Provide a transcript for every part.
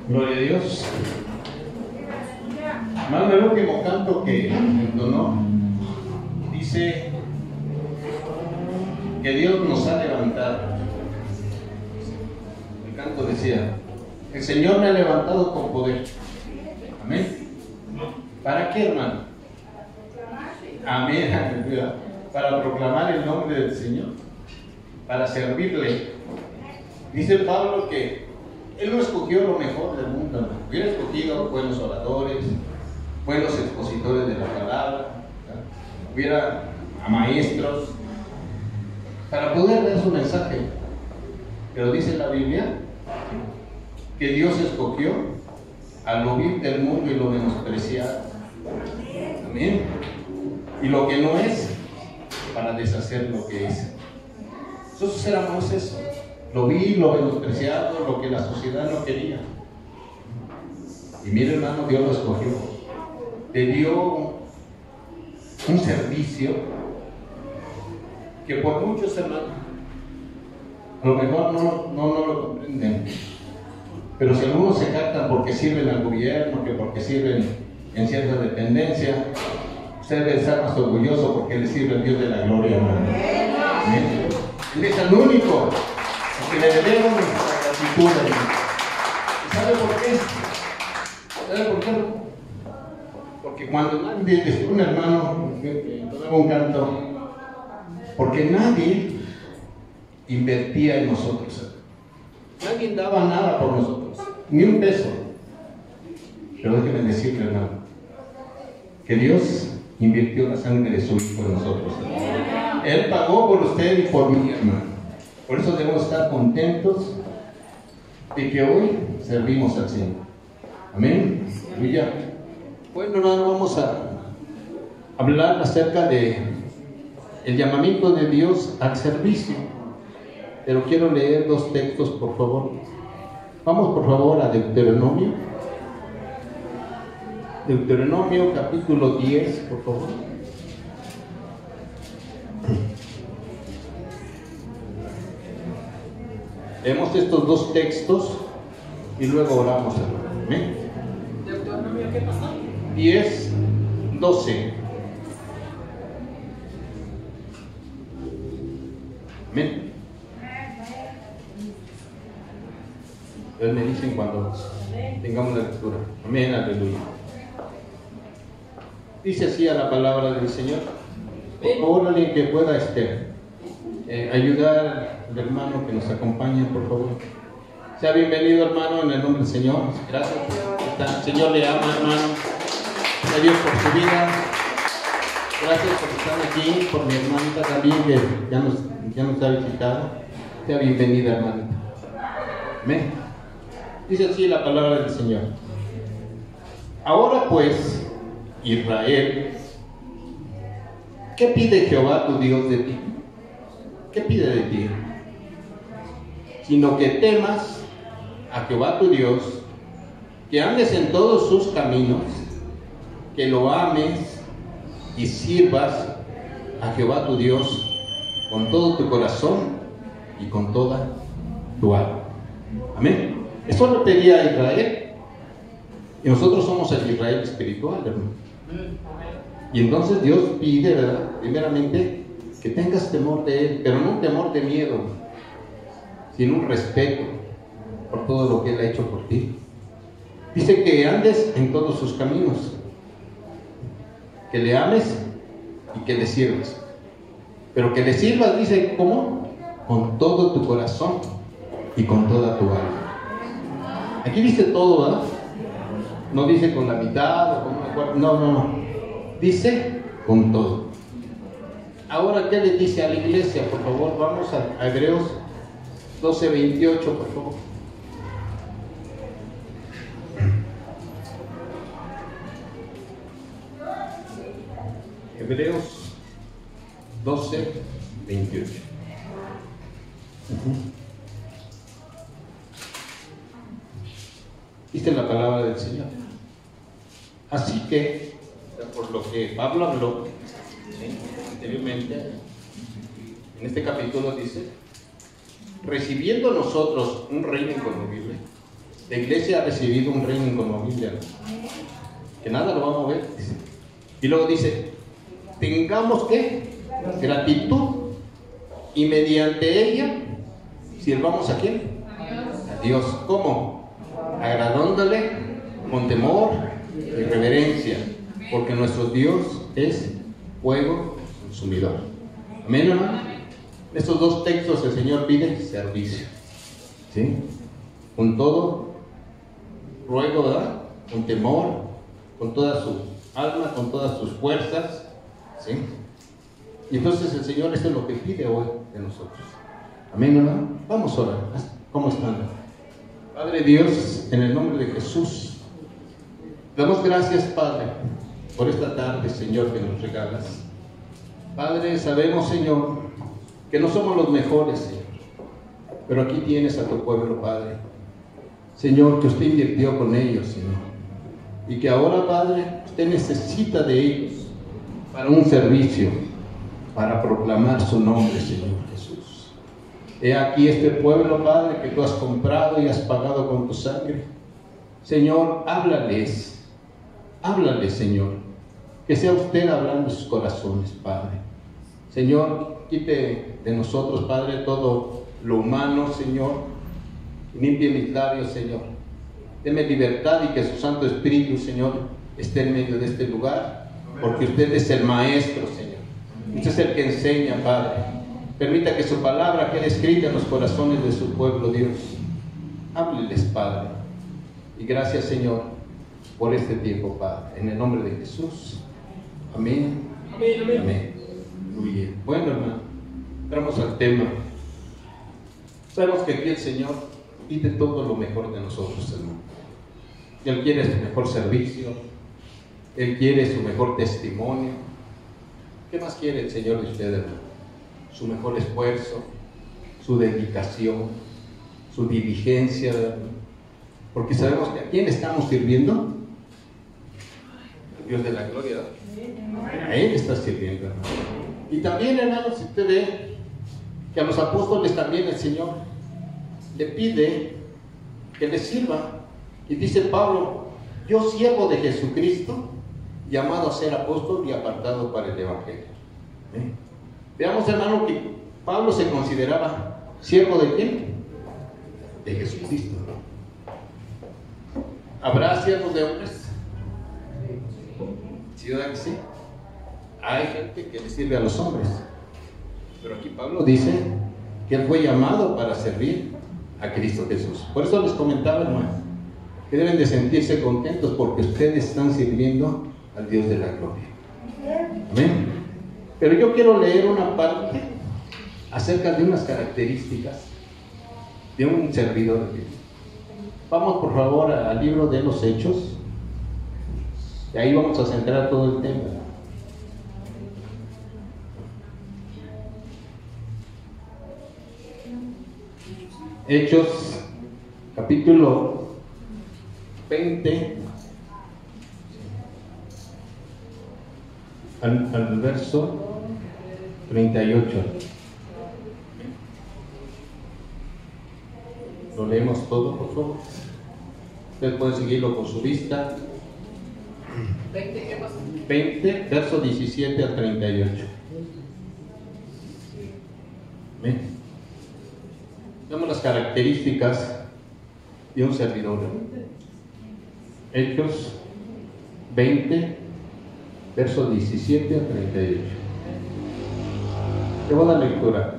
Gloria a Dios. Hermano, el último canto que entonó dice que Dios nos ha levantado. El canto decía: el Señor me ha levantado con poder. Amén. ¿Para qué, hermano? Amén. Para proclamar el nombre del Señor, para servirle. Dice Pablo que Él no escogió lo mejor del mundo, hermano. Hubiera escogido buenos oradores, buenos expositores de la palabra, ¿verdad? Hubiera a maestros para poder dar su mensaje. Pero dice la Biblia que Dios escogió a lo vil del mundo y lo menospreciado. Amén. Y lo que no es, para deshacer lo que es. Nosotros éramos eso, lo vil, lo menospreciado, lo que la sociedad no quería. Y mire, hermano, Dios lo escogió. Le dio un servicio que por muchos, hermanos, a lo mejor no lo comprenden. Pero si algunos se jactan porque sirven al gobierno, que porque sirven en cierta dependencia, usted debe estar más orgulloso porque le sirve al Dios de la gloria, hermano. Él es el único al que le debemos nuestra gratitud, hermano. ¿Y sabe por qué? ¿Sabe por qué? Porque cuando nadie, decía un hermano que tomaba un canto, porque nadie invertía en nosotros. Nadie daba nada por nosotros, ni un peso. Pero déjenme decirle, hermano, que Dios invirtió la sangre de su Hijo en nosotros. Él pagó por usted y por mí, hermano. Por eso debemos estar contentos de que hoy servimos al Señor. Amén. Aleluya. Bueno, hermano, vamos a hablar acerca de el llamamiento de Dios al servicio. Pero quiero leer dos textos, por favor. Vamos, por favor, a Deuteronomio. Deuteronomio, capítulo 10, por favor. Leemos estos dos textos y luego oramos, hermano. ¿Amén? ¿Deuteronomio qué pasó? 10, 12. Amén. Ustedes me dicen cuando tengamos la lectura. Amén, aleluya. Dice así a la palabra del Señor. Por favor, alguien que pueda ayudar al hermano que nos acompaña, por favor. Sea bienvenido, hermano, en el nombre del Señor. Gracias. El Señor le ama, hermano. Gracias a Dios por su vida. Gracias por estar aquí, por mi hermanita también, que ya nos ha visitado. Sea bienvenida, hermanita. Amén. Dice así la palabra del Señor. Ahora pues, Israel, ¿qué pide Jehová tu Dios de ti? ¿Qué pide de ti? Sino que temas a Jehová tu Dios, que andes en todos sus caminos, que lo ames y sirvas a Jehová tu Dios con todo tu corazón y con toda tu alma. Amén. Eso le pedía a Israel. Y nosotros somos el Israel espiritual, hermano. Y entonces Dios pide, ¿verdad? Primeramente, que tengas temor de Él, pero no un temor de miedo, sino un respeto por todo lo que Él ha hecho por ti. Dice que andes en todos sus caminos, que le ames y que le sirvas. Pero que le sirvas, dice, ¿cómo? Con todo tu corazón y con toda tu alma. Aquí dice todo, ¿verdad? No dice con la mitad o con una cuarta, no. Dice con todo. Ahora, ¿qué le dice a la iglesia? Por favor, vamos a Hebreos 12:28, por favor. Hebreos 12:28. Dice la palabra del Señor. Así que, por lo que Pablo habló anteriormente, en este capítulo dice: recibiendo nosotros un reino inconmovible, La iglesia ha recibido un reino inconmovible, que nada lo va a mover, dice. Y luego dice, tengamos ¿qué? Gratitud, y mediante ella sirvamos a ¿quién? A Dios. ¿Cómo? Agradándole con temor y reverencia, porque nuestro Dios es fuego consumidor. Amén, hermano. En estos dos textos el Señor pide servicio, ¿sí? Con todo ruego, ¿verdad? Con temor, con toda su alma, con todas sus fuerzas, ¿sí? Y entonces el Señor eso es lo que pide hoy de nosotros. Amén, hermano. Vamos a orar. ¿Cómo están? Padre Dios, en el nombre de Jesús, damos gracias, Padre, por esta tarde, Señor, que nos regalas. Padre, sabemos, Señor, que no somos los mejores, Señor, pero aquí tienes a tu pueblo, Padre. Señor, que usted invirtió con ellos, Señor, y que ahora, Padre, usted necesita de ellos para un servicio, para proclamar su nombre, Señor Jesús. He aquí este pueblo, Padre, que tú has comprado y has pagado con tu sangre. Señor, háblales, Señor, que sea usted hablando en sus corazones, Padre. Señor, quite de nosotros, Padre, todo lo humano, Señor, limpie mis labios, Señor. Deme libertad y que su Santo Espíritu, Señor, esté en medio de este lugar, porque usted es el Maestro, Señor. Usted es el que enseña, Padre. Permita que su palabra quede escrita en los corazones de su pueblo, Dios. Hábleles, Padre. Y gracias, Señor, por este tiempo, Padre. En el nombre de Jesús. Amén. Amén, amén. Amén. Muy bien. Bueno, hermano, entramos al tema. Sabemos que aquí el Señor pide todo lo mejor de nosotros, hermano. Él quiere su mejor servicio. Él quiere su mejor testimonio. ¿Qué más quiere el Señor de usted, hermano? Su mejor esfuerzo, su dedicación, su diligencia, hermano. Porque sabemos que ¿a quién estamos sirviendo? Al Dios de la gloria. A Él está sirviendo, hermano. Y también, hermano, si usted ve que a los apóstoles también el Señor le pide que les sirva. Y dice Pablo, yo siervo de Jesucristo, llamado a ser apóstol y apartado para el Evangelio. Veamos, hermano, que Pablo se consideraba siervo de quién? De Jesucristo, ¿no? ¿Habrá siervos de hombres? ¿Sí, verdad que sí? Hay gente que le sirve a los hombres, pero aquí Pablo dice que él fue llamado para servir a Cristo Jesús. Por eso les comentaba, hermano, que deben de sentirse contentos porque ustedes están sirviendo al Dios de la gloria. Amén. Pero yo quiero leer una parte acerca de unas características de un servidor de Dios. Vamos por favor al libro de los Hechos, y ahí vamos a centrar todo el tema. Hechos, capítulo 20, al verso 38. Lo leemos todo, por favor. Ustedes pueden seguirlo con su vista. 20, ¿qué pasa? 20, verso 17 al 38. Amén. Veamos las características de un servidor. Hechos 20, verso 17 al 38. Qué buena lectura.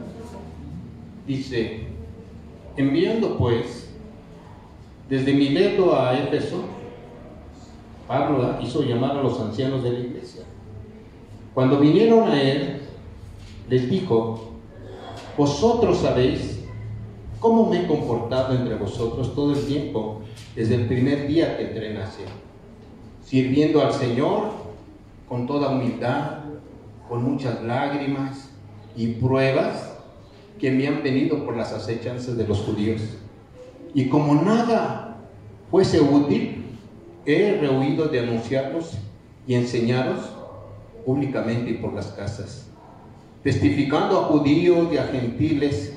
Dice: enviando pues desde Mileto a Éfeso, Pablo hizo llamar a los ancianos de la iglesia. Cuando vinieron a él, les dijo: vosotros sabéis cómo me he comportado entre vosotros todo el tiempo, desde el primer día que entré en Asia, sirviendo al Señor con toda humildad, con muchas lágrimas y pruebas que me han venido por las acechanzas de los judíos. Y como nada fuese útil, he rehuido de anunciaros y enseñaros públicamente y por las casas, testificando a judíos y a gentiles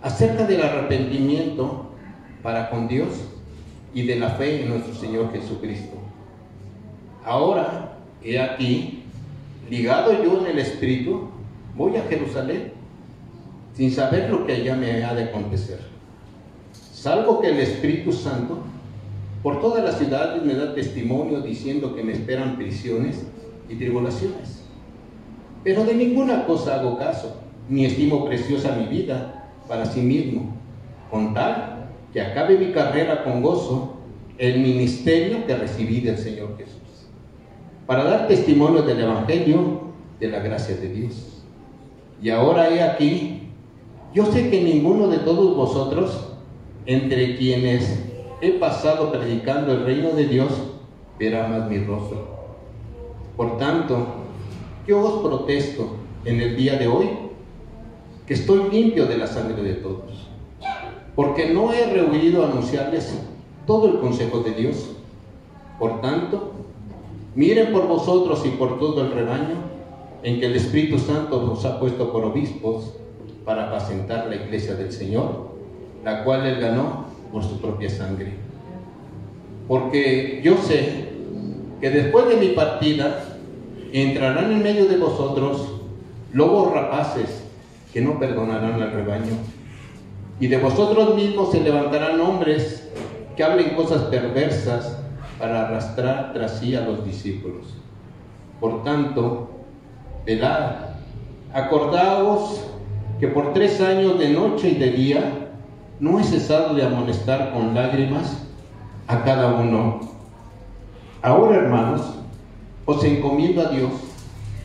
acerca del arrepentimiento para con Dios y de la fe en nuestro Señor Jesucristo. Ahora, he aquí, ligado yo en el Espíritu, voy a Jerusalén, sin saber lo que allá me ha de acontecer. Salvo que el Espíritu Santo por todas las ciudades me da testimonio diciendo que me esperan prisiones y tribulaciones. Pero de ninguna cosa hago caso, ni estimo preciosa mi vida para sí mismo, con tal que acabe mi carrera con gozo, el ministerio que recibí del Señor Jesús, para dar testimonio del Evangelio de la gracia de Dios. Y ahora he aquí, yo sé que ninguno de todos vosotros, entre quienes he pasado predicando el reino de Dios, verá más mi rostro. Por tanto, yo os protesto en el día de hoy que estoy limpio de la sangre de todos, porque no he rehuido anunciarles todo el consejo de Dios. Por tanto, miren por vosotros y por todo el rebaño en que el Espíritu Santo nos ha puesto por obispos para apacentar la iglesia del Señor, la cual Él ganó por su propia sangre. Porque yo sé que después de mi partida entrarán en medio de vosotros lobos rapaces que no perdonarán al rebaño, y de vosotros mismos se levantarán hombres que hablen cosas perversas para arrastrar tras sí a los discípulos. Por tanto, velad, acordaos que por 3 años de noche y de día no he cesado de amonestar con lágrimas a cada uno. Ahora, hermanos, os encomiendo a Dios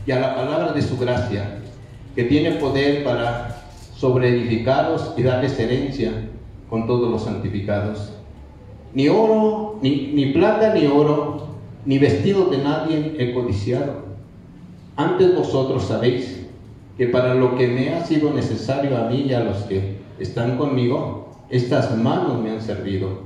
y a la palabra de su gracia, que tiene poder para sobreedificaros y darles herencia con todos los santificados. Ni oro, ni plata, ni oro, ni vestido de nadie he codiciado. Antes vosotros sabéis que para lo que me ha sido necesario a mí y a los que están conmigo, estas manos me han servido.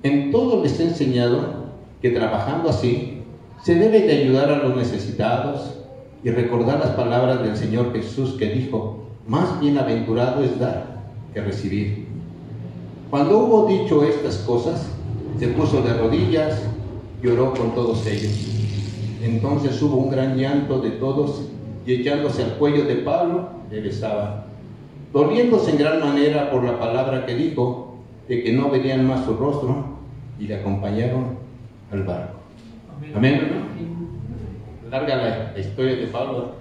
En todo les he enseñado que trabajando así, se debe de ayudar a los necesitados y recordar las palabras del Señor Jesús, que dijo: más bienaventurado es dar que recibir. Cuando hubo dicho estas cosas, se puso de rodillas y oró con todos ellos. Entonces hubo un gran llanto de todos, y echándose al cuello de Pablo, le besaban, doliéndose en gran manera por la palabra que dijo, de que no verían más su rostro, y le acompañaron al barco. Amén. Larga la historia de Pablo,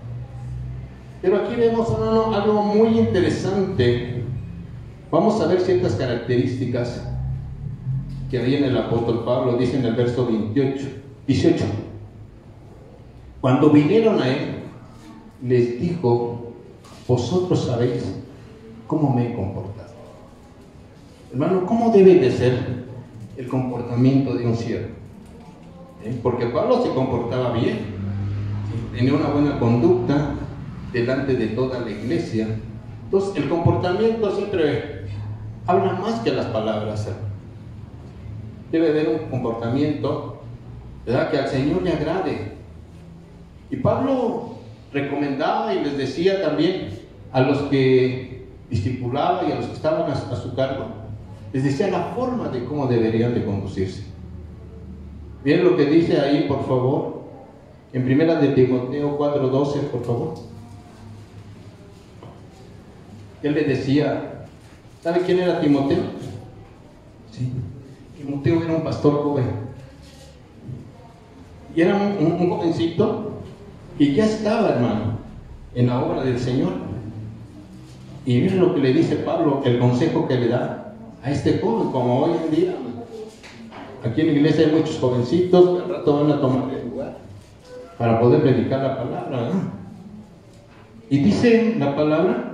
pero aquí vemos, hermano, algo muy interesante. Vamos a ver ciertas características que había en el apóstol Pablo. Dice en el verso 18: cuando vinieron a él, les dijo: vosotros sabéis cómo me he comportado. Hermano, ¿cómo debe de ser el comportamiento de un siervo? Porque Pablo se comportaba bien, tenía una buena conducta delante de toda la iglesia. Entonces, el comportamiento siempre habla más que las palabras. Debe haber un comportamiento, ¿verdad?, que al Señor le agrade. Y Pablo recomendaba y les decía también a los que discipulaba y a los que estaban a su cargo, les decía la forma de cómo deberían de conducirse. Miren lo que dice ahí, por favor, en primera de Timoteo 4:12, por favor. Él le decía, ¿sabe quién era Timoteo? Sí, Timoteo era un pastor joven. Y era un jovencito que ya estaba, hermano, en la obra del Señor. Y miren lo que le dice Pablo, el consejo que le da a este joven, como hoy en día. Aquí en la iglesia hay muchos jovencitos que al rato van a tomar el lugar para poder predicar la palabra, ¿verdad? Y dice la palabra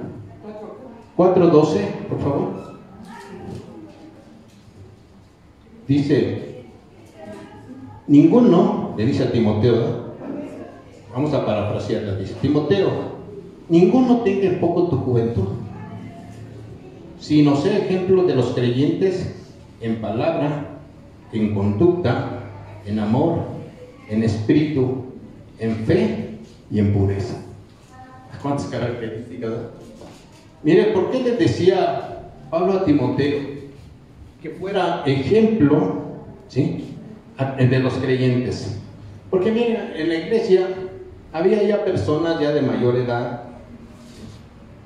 4:12, por favor. Dice: ninguno, le dice a Timoteo, ¿verdad? Vamos a parafrasearla, dice: Timoteo, ninguno tenga en poco tu juventud, sino sea ejemplo de los creyentes en palabra, en conducta, en amor, en espíritu, en fe y en pureza. ¿Cuántas características? Mire, ¿por qué le decía Pablo a Timoteo que fuera ejemplo, ¿sí?, de los creyentes. Porque mira, en la iglesia había ya personas ya de mayor edad,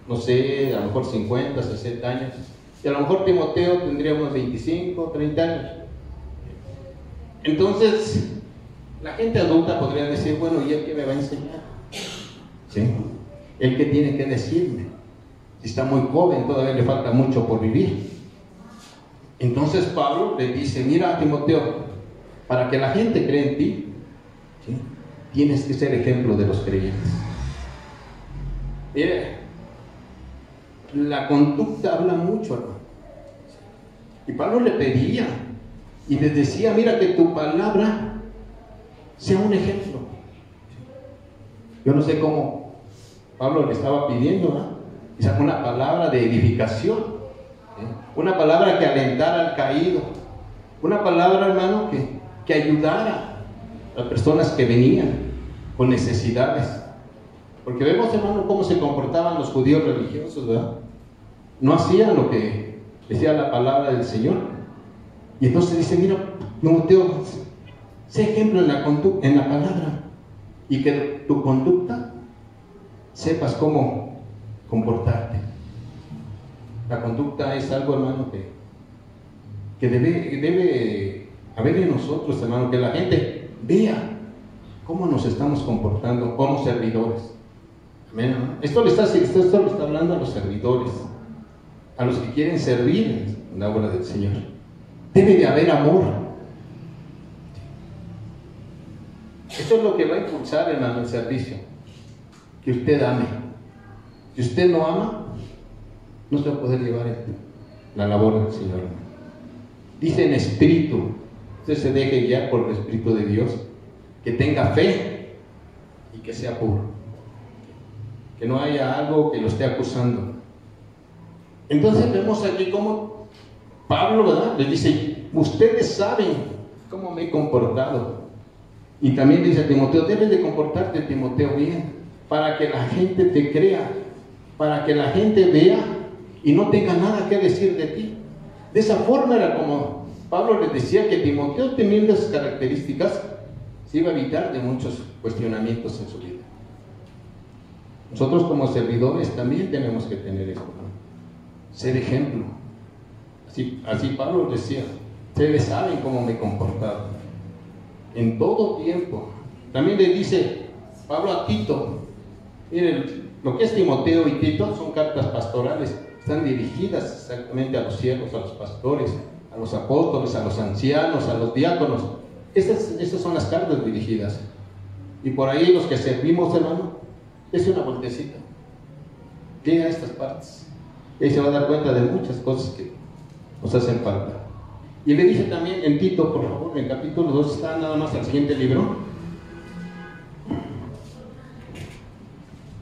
no sé, a lo mejor 50, 60 años, y a lo mejor Timoteo tendría unos 25, 30 años. Entonces, la gente adulta podría decir, bueno, ¿y él qué me va a enseñar? ¿Sí? ¿Él qué tiene que decirme? Si está muy joven, todavía le falta mucho por vivir. Entonces Pablo le dice, mira, Timoteo, para que la gente crea en ti, ¿sí?, tienes que ser ejemplo de los creyentes. Mire, la conducta habla mucho, hermano. Y Pablo le pedía y les decía, mira, que tu palabra sea un ejemplo. Yo no sé cómo Pablo le estaba pidiendo, ¿no? Quizá una palabra de edificación, ¿sí?, una palabra que alentara al caído, una palabra, hermano, que ayudara a las personas que venían con necesidades. Porque vemos, hermano, cómo se comportaban los judíos religiosos, ¿verdad? No hacían lo que decía la palabra del Señor. Y entonces dice, mira, Timoteo, sé ejemplo en la palabra, y que tu conducta sepas cómo comportarte. La conducta es algo, hermano, que debe haber en nosotros, hermano, que la gente vea cómo nos estamos comportando como servidores. Amén, hermano. Esto le está hablando a los servidores, a los que quieren servir en la obra del Señor. Debe de haber amor. Eso es lo que va a impulsar, hermano, el servicio. Que usted ame. Si usted no ama, no se va a poder llevar la labor del Señor. Dice en espíritu, usted se deje guiar por el Espíritu de Dios, que tenga fe y que sea puro, que no haya algo que lo esté acusando. Entonces vemos aquí cómo Pablo, ¿verdad?, les dice, ustedes saben cómo me he comportado. Y también dice a Timoteo, debes de comportarte, Timoteo, bien, para que la gente te crea, para que la gente vea y no tenga nada que decir de ti. De esa forma era como Pablo les decía que Timoteo, teniendo esas características, se iba a evitar de muchos cuestionamientos en su vida. Nosotros como servidores también tenemos que tener esto, ¿no? Ser ejemplo. Así Pablo decía, ustedes saben cómo me he comportado en todo tiempo. También le dice Pablo a Tito, miren, lo que es Timoteo y Tito son cartas pastorales, están dirigidas exactamente a los siervos, a los pastores, a los apóstoles, a los ancianos, a los diáconos. Estas son las cartas dirigidas. Y por ahí los que servimos, hermano, es una vueltecita. Llega a estas partes. Y ahí se va a dar cuenta de muchas cosas que nos hacen falta. Y le dice también en Tito, por favor, en capítulo 2, está nada más al siguiente libro.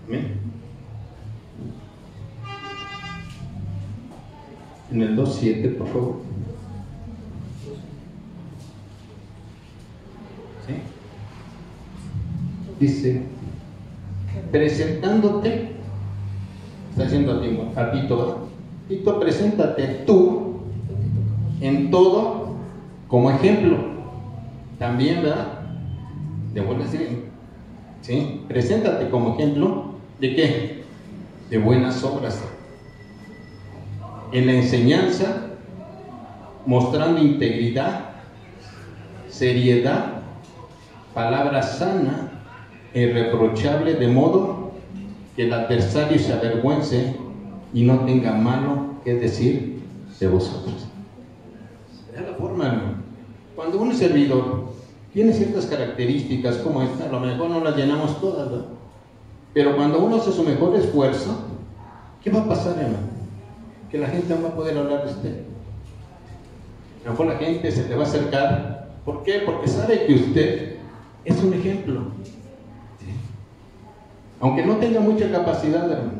Amén. En el 2:7, por favor. ¿Sí? Dice, presentándote, está diciendo a Tito, ¿verdad? Tito, preséntate tú en todo como ejemplo. También, ¿verdad? Debo decir, ¿sí? Preséntate como ejemplo ¿de qué? De buenas obras. En la enseñanza, mostrando integridad, seriedad, palabra sana e irreprochable, de modo que el adversario se avergüence y no tenga malo que decir de vosotros. Es la forma, hermano. Cuando un servidor tiene ciertas características como esta, a lo mejor no las llenamos todas, ¿verdad? Pero cuando uno hace su mejor esfuerzo, ¿qué va a pasar, hermano? Que la gente no va a poder hablar de usted. A lo mejor la gente se te va a acercar. ¿Por qué? Porque sabe que usted es un ejemplo. ¿Sí? Aunque no tenga mucha capacidad, hermano,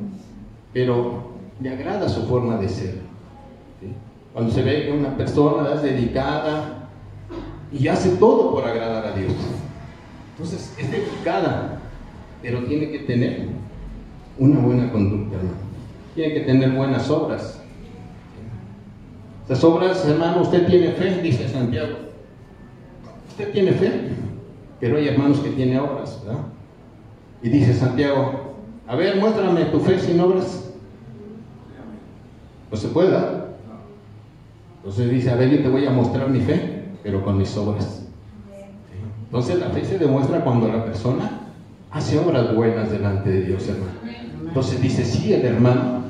pero le agrada su forma de ser. ¿Sí? Cuando se ve que una persona es dedicada y hace todo por agradar a Dios. Entonces es dedicada, pero tiene que tener una buena conducta, hermano. Tiene que tener buenas obras. Las obras, hermano, usted tiene fe, dice Santiago. Usted tiene fe, pero hay hermanos que tienen obras, ¿verdad? Y dice Santiago, a ver, muéstrame tu fe sin obras. No se puede, ¿verdad? Entonces dice, a ver, yo te voy a mostrar mi fe, pero con mis obras. Entonces la fe se demuestra cuando la persona hace obras buenas delante de Dios, hermano. Entonces dice, sí, el hermano,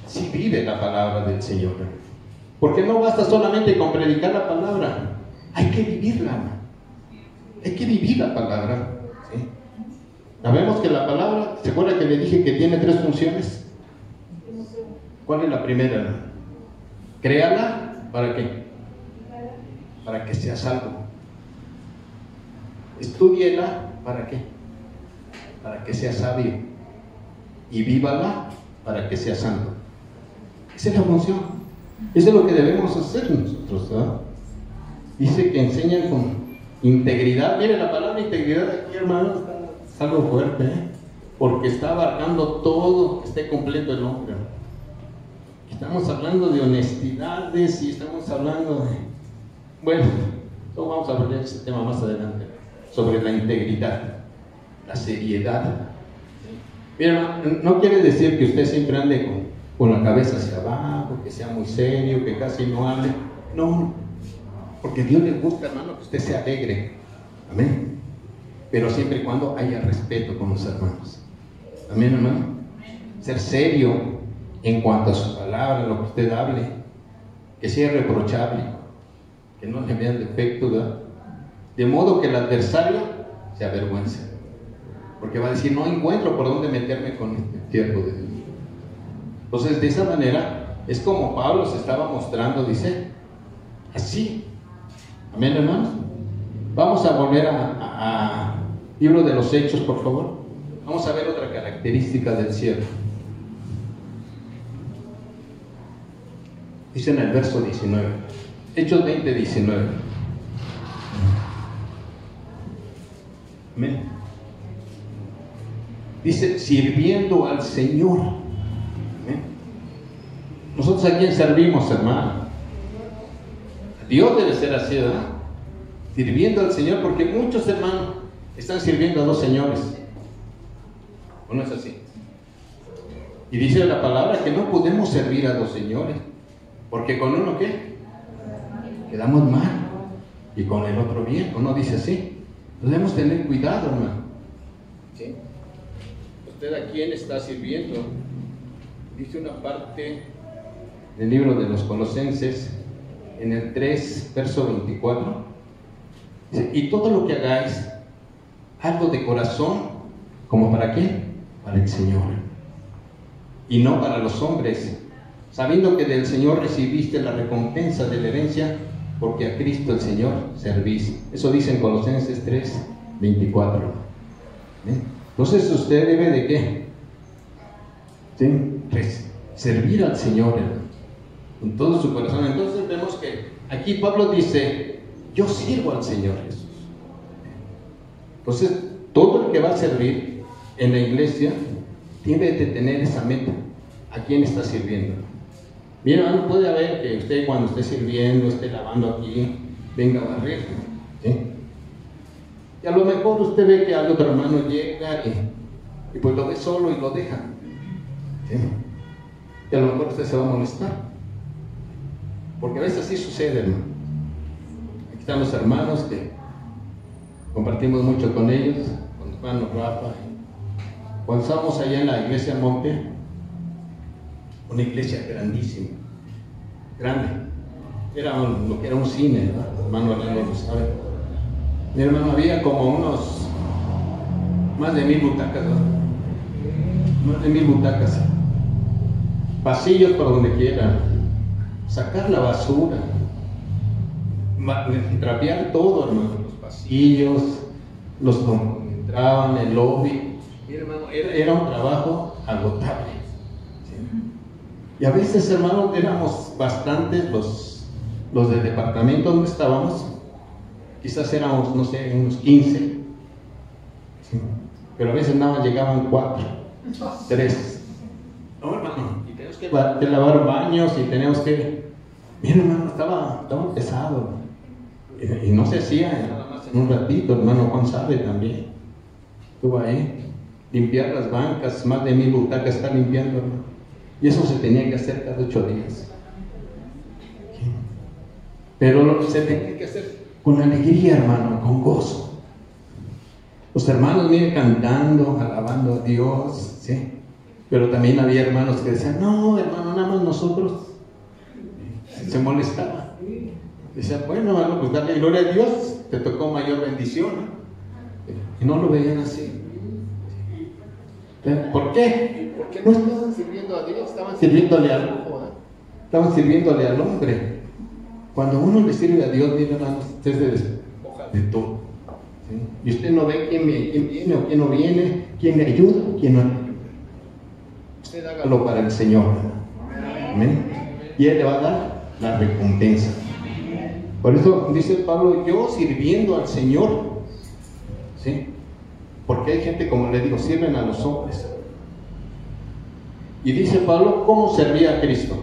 sí vive la palabra del Señor. Porque no basta solamente con predicar la palabra, hay que vivirla, hermano. Hay que vivir la palabra, ¿sí? Sabemos que la palabra, ¿se acuerda que le dije que tiene 3 funciones? ¿Cuál es la primera, hermano? Créala, ¿para qué? Para que sea salvo. Estúdiela, ¿para qué? Para que sea sabio. Y vívala para que sea santo. Esa es la función. Eso es lo que debemos hacer nosotros, ¿verdad? Dice que enseñan con integridad. Mire, la palabra integridad aquí, hermano, es algo fuerte, ¿eh? Porque está abarcando todo, que esté completo el hombre. Estamos hablando de honestidades y estamos hablando de... Bueno, entonces vamos a hablar de ese tema más adelante, sobre la integridad, la seriedad. Mira, no quiere decir que usted siempre ande con la cabeza hacia abajo, que sea muy serio, que casi no hable. No, porque Dios le gusta, hermano, que usted sea alegre. Amén. Pero siempre y cuando haya respeto con los hermanos. Amén, hermano. Ser serio en cuanto a su palabra, lo que usted hable, que sea irreprochable, que no le vean defecto, ¿verdad? De modo que el adversario se avergüence, porque va a decir, no encuentro por dónde meterme con este siervo de Dios. Entonces, de esa manera, es como Pablo se estaba mostrando, dice, así. Amén, hermanos. Vamos a volver a Libro de los Hechos, por favor. Vamos a ver otra característica del siervo. Dice en el verso 19, Hechos 20, 19. Amén. Dice, sirviendo al Señor. Amén. Nosotros a quién servimos, hermano. Dios debe ser así, ¿verdad? Sirviendo al Señor, porque muchos hermanos están sirviendo a 2 señores. ¿O no es así? Y dice la palabra que no podemos servir a 2 señores, porque con uno, ¿qué? Quedamos mal, y con el otro bien, ¿o no dice así? Debemos tener cuidado, hermano. ¿Sí? ¿Usted a quién está sirviendo? Dice una parte del libro de los Colosenses, en el 3, verso 24. Dice, y todo lo que hagáis, hazlo de corazón, ¿como para qué? Para el Señor, y no para los hombres, sabiendo que del Señor recibiste la recompensa de la herencia, porque a Cristo el Señor servís. Eso dice en Colosenses 3, 24. Entonces usted debe de ¿qué? ¿Sí? Pues, servir al Señor, hermano, con todo su corazón. Entonces vemos que aquí Pablo dice, yo sirvo al Señor Jesús. Entonces todo el que va a servir en la iglesia tiene de tener esa meta. ¿A quién está sirviendo? Mira, hermano, puede haber que usted cuando esté sirviendo, esté lavando aquí, venga a barrer, ¿sí? Y a lo mejor usted ve que al otro hermano llega y pues lo ve solo y lo deja, ¿sí? Y a lo mejor usted se va a molestar, porque a veces así sucede, hermano. Aquí están los hermanos que compartimos mucho con ellos, con hermano Rafa. Cuando estábamos allá en la iglesia Monte, una iglesia grandísima, grande, era lo que era un cine, ¿verdad? Hermano Orlando lo sabe. Mi hermano, había como unos más de 1000 butacas, ¿verdad? Más de 1000 butacas, pasillos por donde quiera, sacar la basura, trapear todo, hermano, los pasillos, los donde entraban, el lobby. Mi hermano, era un trabajo agotable. Y a veces, hermanos, éramos bastantes los del departamento donde estábamos. Quizás éramos, no sé, unos 15. ¿Sí? Pero a veces nada más llegaban 4, 3. No, hermano, y tenemos que lavar baños y tenemos que Mira, hermano, estaba pesado. Y no se hacía nada más en un ratito, hermano Juan sabe también. Estuvo ahí. Limpiar las bancas, más de 1000 butacas está limpiando, hermano. Y eso se tenía que hacer cada 8 días. Pero se tenía que hacer con alegría, hermano, con gozo. Los hermanos vienen cantando, alabando a Dios, ¿sí? Pero también había hermanos que decían, no, hermano, nada más nosotros. Se molestaban. Decían, bueno, hermano, pues darle gloria a Dios, te tocó mayor bendición, ¿no? Y no lo veían así. ¿Por qué? Porque no estaban sirviendo a Dios, estaban sirviéndole al ojo, estaban sirviéndole al hombre. Cuando uno le sirve a Dios, mira, hermanos, usted se despoja de todo. ¿Sí? Y usted no ve quién viene o quién no viene, quién le ayuda o quién no le ayuda. Usted hágalo para el Señor. Amén. Y Él le va a dar la recompensa. Por eso dice Pablo, yo sirviendo al Señor, ¿sí? Porque hay gente, como le digo, sirven a los hombres. Y dice Pablo, ¿cómo servía a Cristo?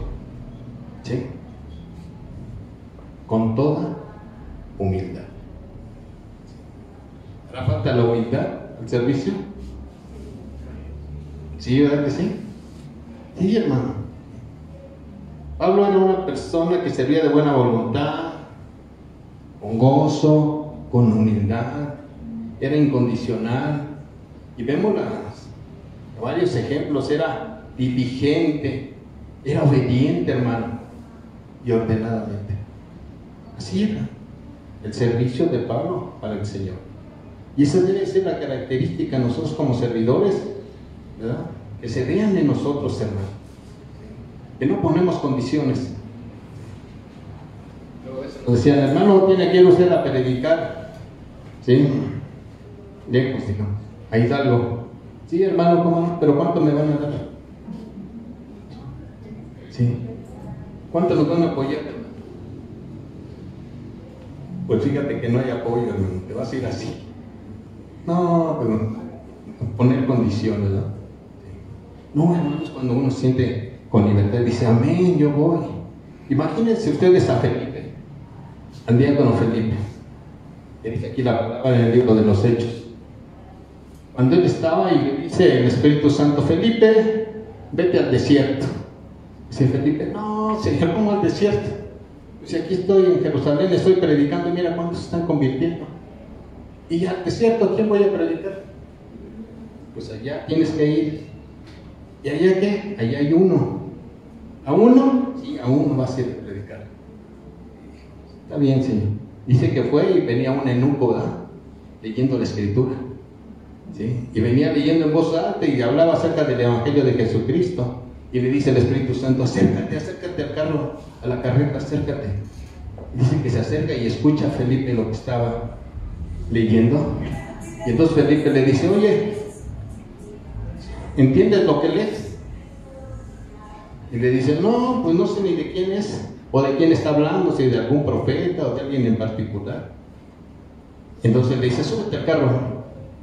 ¿Sí? Con toda humildad. ¿Hará falta la humildad al servicio? ¿Sí, verdad que sí? Sí, hermano. Pablo era una persona que servía de buena voluntad, con gozo, con humildad, era incondicional. Y vemos varios ejemplos, era diligente, era obediente, hermano, y ordenadamente. Así era el servicio de Pablo para el Señor. Y esa debe ser la característica de nosotros como servidores, ¿verdad? Que se vean en nosotros, hermano. Que no ponemos condiciones. Nos decían, hermano, tiene que ir usted a predicar. ¿Sí? Lejos, digamos. Ahí está algo. Sí, hermano, ¿cómo no? ¿Pero cuánto me van a dar? Sí. ¿Cuánto nos van a apoyar, hermano? Pues fíjate que no hay apoyo, hermano. Te vas a ir así. No, pero poner condiciones, ¿no? No, hermanos, cuando uno se siente con libertad, dice, amén, yo voy. Imagínense ustedes a Felipe, al diácono Felipe, que dice aquí la palabra en el libro de los Hechos. Cuando él estaba y le dice el Espíritu Santo, Felipe, vete al desierto. Dice Felipe, no, Señor, ¿cómo al desierto? Dice, aquí estoy en Jerusalén, estoy predicando y mira cuántos se están convirtiendo. Y al desierto, ¿a quién voy a predicar? Pues allá tienes que ir. ¿Y allá qué? Allá hay uno. ¿A uno? Sí, a uno vas a ir a predicar. Está bien, Señor. Dice que fue y venía un eunuco, ¿verdad? Leyendo la Escritura. ¿Sí? Y venía leyendo en voz alta y hablaba acerca del Evangelio de Jesucristo. Y le dice el Espíritu Santo, acércate al carro, a la carreta, acércate. Y dice que se acerca y escucha a Felipe lo que estaba leyendo. Y entonces Felipe le dice, oye, ¿entiendes lo que lees? Y le dice, no, pues no sé ni de quién es, o de quién está hablando, si de algún profeta o de alguien en particular. Entonces le dice, súbete al carro.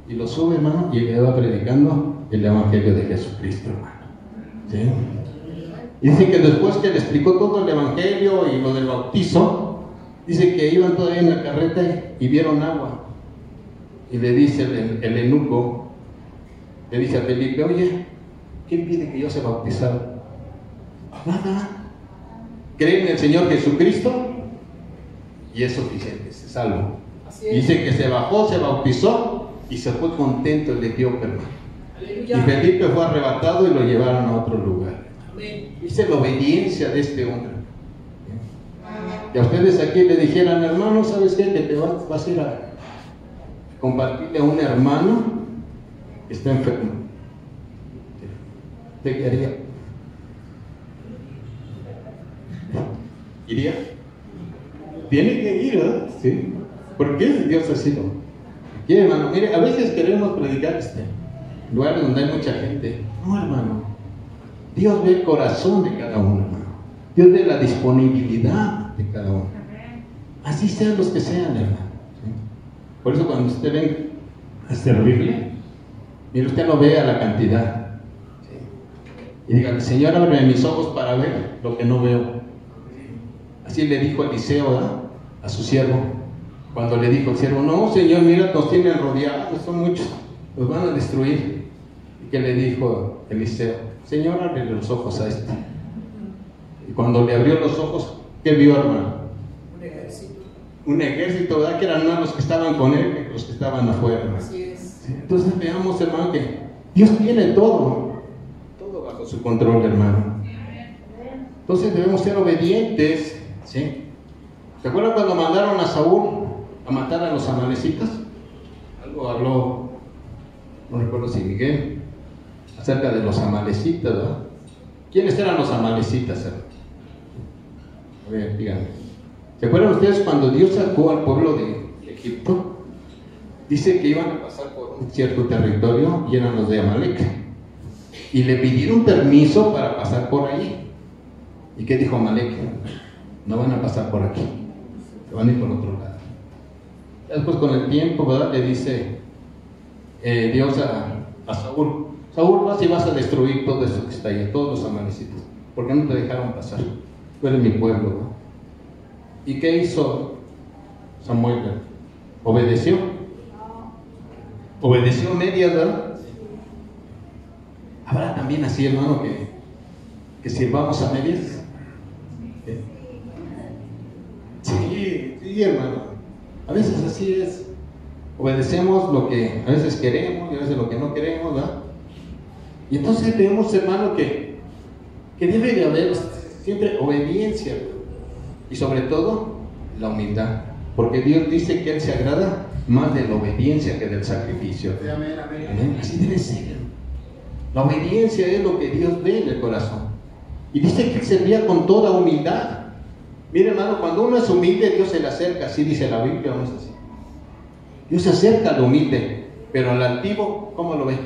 Y lo sube, hermano, y le va predicando el Evangelio de Jesucristo, hermano. ¿Sí? Y dice que después que le explicó todo el Evangelio y lo del bautizo, dice que iban todavía en la carreta y vieron agua. Y le dice el eunuco, le dice a Felipe, oye, ¿quién pide que yo sea bautizado? Nada. Cree en el Señor Jesucristo y es suficiente, se salvo. Dice que se bajó, se bautizó y se fue contento el etíope, hermano. Y Felipe fue arrebatado y lo llevaron a otro lugar. Dice la obediencia de este hombre. Y a ustedes aquí le dijeran, hermano, ¿sabes qué? Que te vas a ir a compartirle a un hermano que está enfermo. ¿Usted qué haría? ¿Iría? Tiene que ir, ¿verdad? Sí. ¿Por qué Dios así lo quiere, hermano? Mire, a veces queremos predicar lugares donde hay mucha gente. No, hermano. Dios ve el corazón de cada uno, hermano. Dios ve la disponibilidad de cada uno. Así sean los que sean, hermano. ¿Sí? Por eso cuando usted venga a servirle, mire, usted no vea la cantidad. ¿Sí? Y dígale, Señor, ábreme mis ojos para ver lo que no veo. ¿Sí? Así le dijo Eliseo, ¿verdad?, a su siervo. Cuando le dijo el siervo, no, Señor, mira, nos tienen rodeados, son muchos, nos van a destruir. ¿Y qué le dijo Eliseo? Señor, ábrele los ojos a este. Y cuando le abrió los ojos, ¿qué vio, hermano? Un ejército. Un ejército, ¿verdad? Que eran más los que estaban con él que los que estaban afuera, hermano. Así es. Sí, entonces veamos, hermano, que Dios tiene todo bajo su control, hermano. Entonces debemos ser obedientes, ¿sí? ¿Se acuerdan cuando mandaron a Saúl a matar a los amalecitas? Algo habló, no recuerdo si Miguel, acerca de los amalecitas, ¿verdad? ¿Quiénes eran los amalecitas, hermano? A ver, díganme. ¿Se acuerdan ustedes cuando Dios sacó al pueblo de Egipto? Dice que iban a pasar por un cierto territorio y eran los de Amalek. Y le pidieron permiso para pasar por allí. ¿Y qué dijo Amalek? No van a pasar por aquí, se van a ir por otro lado. Después, con el tiempo, ¿verdad?, le dice Dios a Saúl: Saúl, vas y vas a destruir todo eso que está ahí, todos los amalecitas, porque no te dejaron pasar. Tú eres mi pueblo, ¿verdad? ¿Y qué hizo Samuel? ¿Obedeció? ¿Obedeció medias, verdad? Habrá también así, hermano, que sirvamos a medias. Sí, hermano. A veces así es. Obedecemos lo que a veces queremos y a veces lo que no queremos, ¿verdad? Y entonces vemos, hermano, que debe de haber siempre obediencia, y sobre todo la humildad, porque Dios dice que Él se agrada más de la obediencia que del sacrificio. Amén, amén. Amén. Así debe ser. La obediencia es lo que Dios ve en el corazón. Y dice que Él servía con toda humildad. Mire, hermano, cuando uno es humilde, Dios se le acerca, así dice la Biblia, no es así. Dios se acerca al humilde, pero al altivo, ¿cómo lo ve?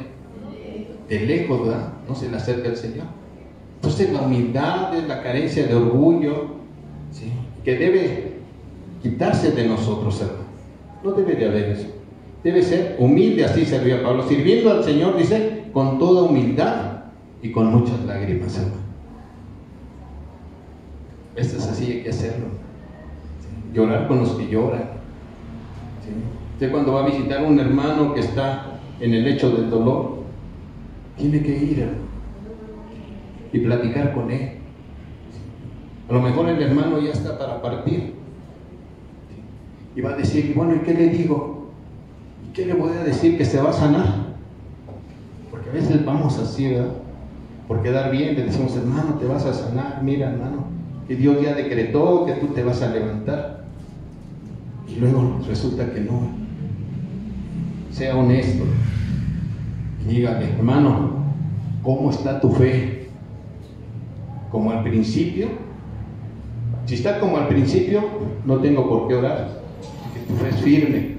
De lejos, ¿verdad? No se le acerca al Señor. Entonces la humildad es la carencia de orgullo, ¿sí?, que debe quitarse de nosotros, hermano. No debe de haber eso. Debe ser humilde, así servía Pablo, sirviendo al Señor, dice, con toda humildad y con muchas lágrimas, hermano. Esto es así, hay que hacerlo. ¿Sí? Llorar con los que lloran. ¿Sí? Usted cuando va a visitar a un hermano que está en el lecho del dolor, tiene que ir, hermano, y platicar con él. A lo mejor el hermano ya está para partir y va a decir, bueno, ¿y qué le digo? ¿Y qué le voy a decir? Que se va a sanar. Porque a veces vamos así, ¿verdad? Por quedar bien, le decimos, hermano, te vas a sanar, mira, hermano, que Dios ya decretó que tú te vas a levantar. Y luego resulta que no. Sea honesto y dígale, hermano, ¿cómo está tu fe? ¿Como al principio? Si está como al principio, no tengo por qué orar, porque tu fe es firme.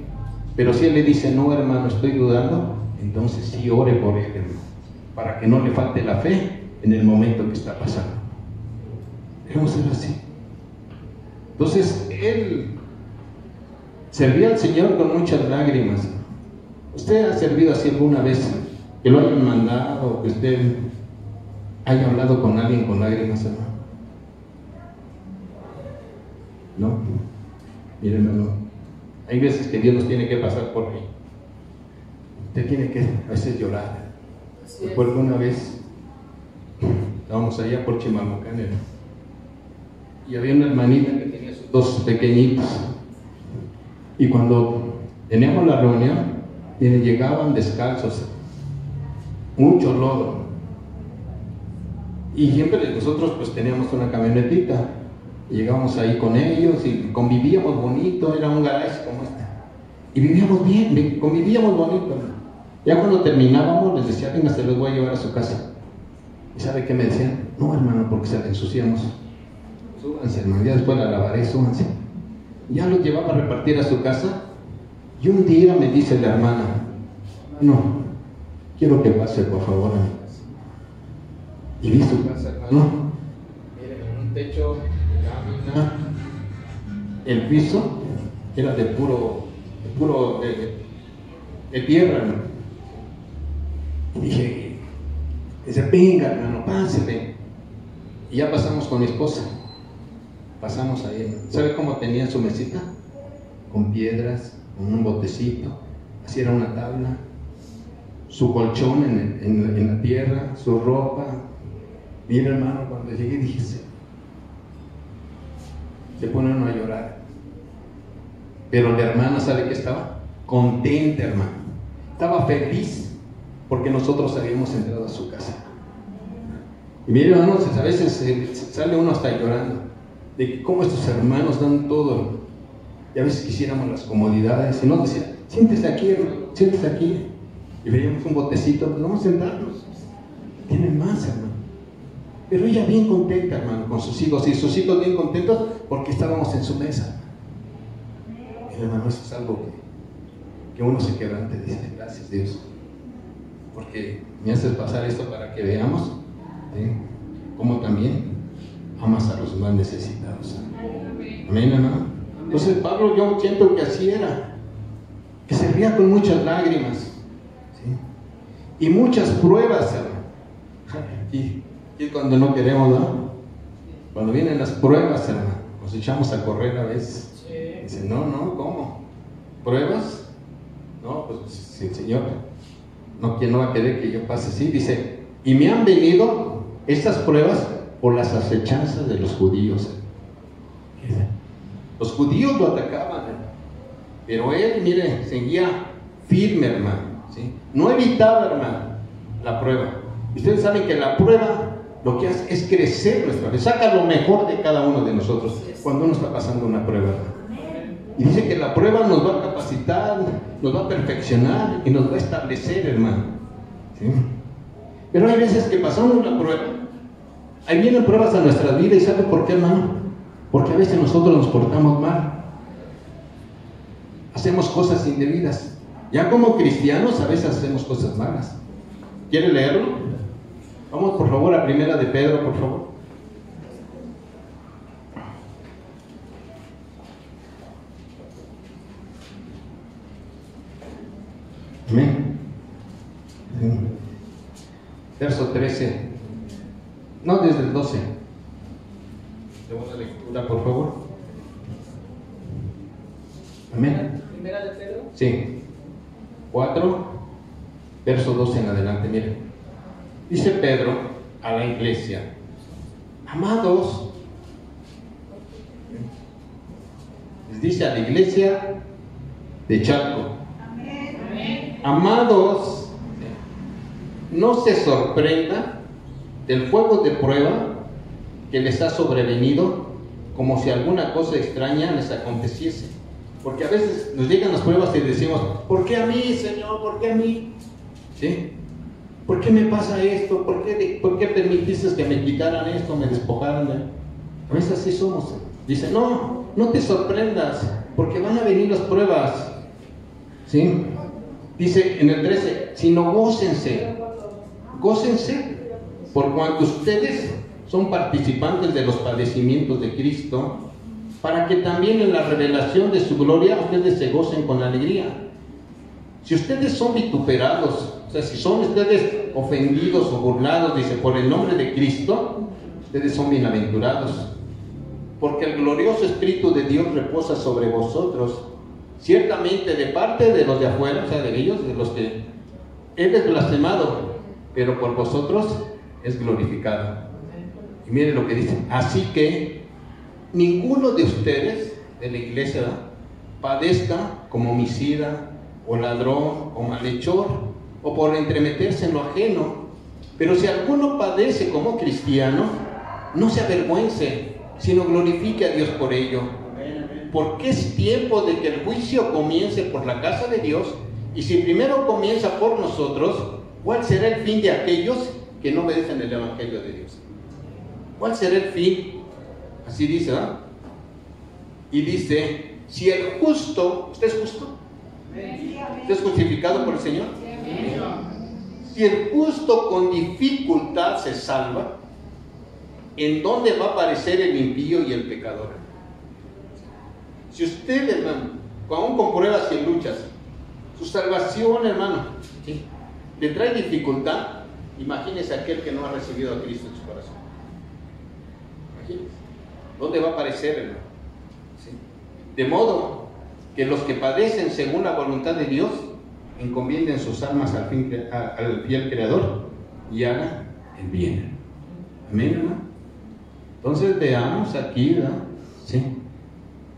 Pero si él le dice, no, hermano, estoy dudando, entonces sí ore por él, hermano, para que no le falte la fe en el momento que está pasando. Debemos ser así. Entonces, él servía al Señor con muchas lágrimas. ¿Usted ha servido así alguna vez? Que lo hayan mandado, que usted haya hablado con alguien con lágrimas, hermano. ¿No? Mire, hermano, hay veces que Dios nos tiene que pasar por ahí. Usted tiene que a veces llorar. Recuerdo una vez, estábamos allá por Chimalhuacán, y había una hermanita que tenía sus dos pequeñitos. Y cuando teníamos la reunión, llegaban descalzos, mucho lodo. Y siempre nosotros pues teníamos una camionetita. Y llegábamos ahí con ellos y convivíamos bonito, era un garage como este. Y vivíamos bien, convivíamos bonito. Ya cuando terminábamos les decía, venga, se los voy a llevar a su casa. ¿Y sabe qué me decían? No, hermano, porque se la ensuciamos. Súbanse, hermano, ya después la lavaré, súbanse. Ya los llevaba a repartir a su casa. Y un día me dice la hermana, no, quiero que pase por favor a mi casa. Y vi su casa, hermano. Miren, un techo, lámina, el piso era de tierra, hermano. Y dije, dice, venga, hermano, pásele. Y ya pasamos con mi esposa. pasamos ahí, hermano. ¿Sabe cómo tenía su mesita? Con piedras, con un botecito, así era una tabla, su colchón en la tierra, su ropa. Mira, hermano, cuando llegué dije, se pone uno a llorar. Pero la hermana, ¿sabe qué estaba? Contenta, hermano. Estaba feliz porque nosotros habíamos entrado a su casa. Y mire, hermanos, a veces sale uno hasta llorando de que cómo estos hermanos dan todo. Y a veces quisiéramos las comodidades y nos decían, siéntese aquí, hermano, siéntese aquí. Y veíamos un botecito, pues vamos a sentarnos. Tienen más, hermano. Pero ella bien contenta, hermano, con sus hijos, y sus hijos bien contentos porque estábamos en su mesa. Y, hermano, eso es algo que uno se quebrante y dice, gracias Dios, porque me haces pasar esto para que veamos, ¿sí?, cómo también amas a los más necesitados. Amén, hermano. Entonces Pablo, yo siento que así era, que se ría con muchas lágrimas, ¿sí?, y muchas pruebas, hermano. Y cuando no queremos, ¿no? Cuando vienen las pruebas, hermano, nos echamos a correr a veces. Dicen, no, ¿cómo? ¿Pruebas? No, pues si el Señor, ¿quién no va a querer que yo pase así? Dice, y me han venido estas pruebas por las acechanzas de los judíos. Los judíos lo atacaban, pero él, mire, seguía firme, hermano, ¿sí? No evitaba, hermano, la prueba. Ustedes saben que la prueba lo que hace es crecer nuestra fe, saca lo mejor de cada uno de nosotros cuando uno está pasando una prueba, hermano. Y dice que la prueba nos va a capacitar, nos va a perfeccionar y nos va a establecer, hermano, ¿sí? Pero hay veces que pasamos la prueba, ahí vienen pruebas a nuestra vida, y ¿sabe por qué, hermano? Porque a veces nosotros nos portamos mal, hacemos cosas indebidas. Ya como cristianos a veces hacemos cosas malas. ¿Quiere leerlo? Vamos por favor a Primera de Pedro, por favor. Amén. Sí. Verso 13. No, desde el 12. Segunda lectura, por favor. Amén. Primera de Pedro. Sí. 4, verso 12 en adelante, miren. Dice Pedro a la iglesia, amados, les dice a la iglesia de Chalco, amados, no se sorprenda del fuego de prueba que les ha sobrevenido, como si alguna cosa extraña les aconteciese. Porque a veces nos llegan las pruebas y decimos, ¿por qué a mí, Señor? ¿Por qué a mí? ¿Sí? ¿Por qué me pasa esto? ¿Por qué permitiste que me quitaran esto, me despojaran? A veces así somos. Dice, no te sorprendas, porque van a venir las pruebas. ¿Sí? Dice en el 13, sino gócense, por cuanto ustedes son participantes de los padecimientos de Cristo, para que también en la revelación de su gloria ustedes se gocen con alegría. Si ustedes son vituperados, o sea, si son ustedes ofendidos o burlados, dice, por el nombre de Cristo, ustedes son bienaventurados, porque el glorioso Espíritu de Dios reposa sobre vosotros, ciertamente de parte de los de afuera, o sea, de ellos, de los que Él es blasfemado, pero por vosotros es glorificado. Y miren lo que dice, así que ninguno de ustedes, de la iglesia, padezca como homicida, o ladrón, o malhechor, o por entremeterse en lo ajeno. Pero si alguno padece como cristiano, no se avergüence, sino glorifique a Dios por ello. Porque es tiempo de que el juicio comience por la casa de Dios, y si primero comienza por nosotros, ¿cuál será el fin de aquellos que no obedecen el Evangelio de Dios? ¿Cuál será el fin? Así dice, ¿verdad? Y dice, si el justo, ¿usted es justo? ¿Usted es justificado por el Señor? Si el justo con dificultad se salva, ¿en dónde va a aparecer el impío y el pecador? Si usted, hermano, aún con pruebas y luchas, su salvación, hermano, ¿sí?, le trae dificultad, imagínese aquel que no ha recibido a Cristo en su corazón. Imagínese. ¿Dónde va a aparecer, hermano? ¿Sí? De modo que los que padecen según la voluntad de Dios encomienden sus almas al fiel Creador y hagan el bien. Amén, hermano. Entonces veamos aquí, ¿verdad? Sí,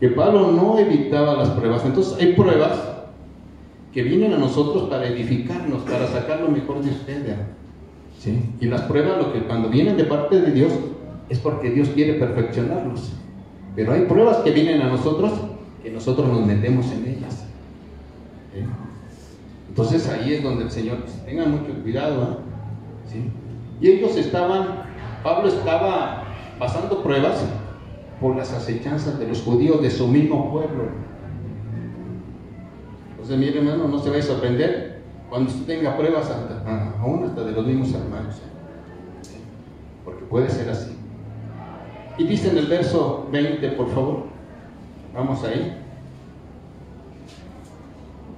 que Pablo no evitaba las pruebas. Entonces hay pruebas que vienen a nosotros para edificarnos, para sacar lo mejor de ustedes. ¿Sí? Y las pruebas, cuando vienen de parte de Dios, es porque Dios quiere perfeccionarlos. Pero hay pruebas que vienen a nosotros, que nosotros nos metemos en ellas. ¿Sí? Entonces ahí es donde el Señor dice, tengan mucho cuidado. ¿Sí? Y ellos Pablo estaba pasando pruebas por las acechanzas de los judíos de su mismo pueblo. Entonces, mire, hermano, no se vaya a sorprender cuando usted tenga pruebas aún hasta de los mismos hermanos, porque puede ser así. Y dice en el verso 20, por favor, vamos ahí.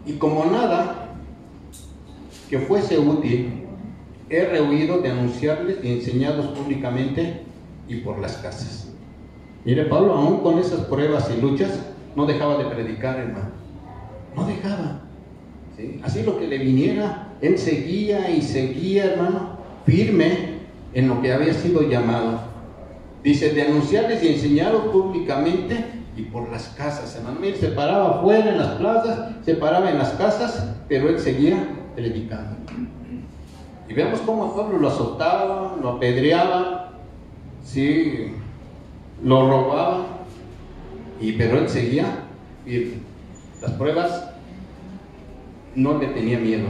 Y como nada que fuese útil, he rehuido de anunciarles y enseñarlos públicamente y por las casas. Mire, Pablo, aún con esas pruebas y luchas, no dejaba de predicar, hermano. No dejaba. ¿Sí? Así lo que le viniera, él seguía y seguía, hermano, firme en lo que había sido llamado. Dice, de anunciarles y enseñarlos públicamente y por las casas, hermano. Él se paraba afuera en las plazas, se paraba en las casas, pero él seguía predicando. Y vemos cómo a Pablo lo azotaban, lo apedreaban, sí, lo robaban, pero él seguía firme. Las pruebas no le tenía miedo.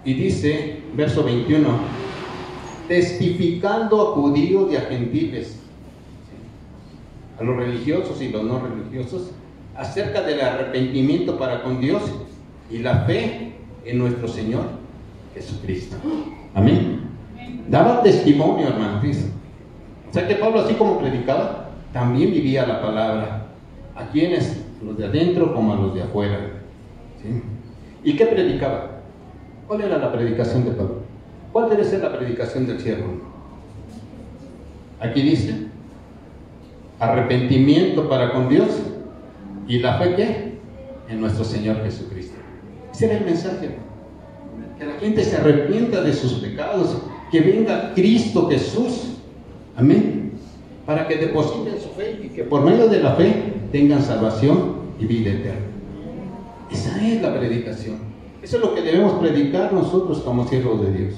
Y dice, verso 21, testificando a judíos y a gentiles, a los religiosos y los no religiosos, acerca del arrepentimiento para con Dios y la fe en nuestro Señor Jesucristo. Amén. Daba testimonio, hermano. O sea que Pablo, así como predicaba, también vivía la palabra. ¿A quiénes? Los de adentro como a los de afuera. ¿Sí? ¿Y qué predicaba? ¿Cuál era la predicación de Pablo? ¿Cuál debe ser la predicación del siervo? Aquí dice, arrepentimiento para con Dios y la fe, ¿qué? En nuestro Señor Jesucristo. Ese era el mensaje. Que la gente se arrepienta de sus pecados, que venga Cristo Jesús, amén, para que depositen su fe y que por medio de la fe tengan salvación y vida eterna. Esa es la predicación. Eso es lo que debemos predicar nosotros como siervos de Dios.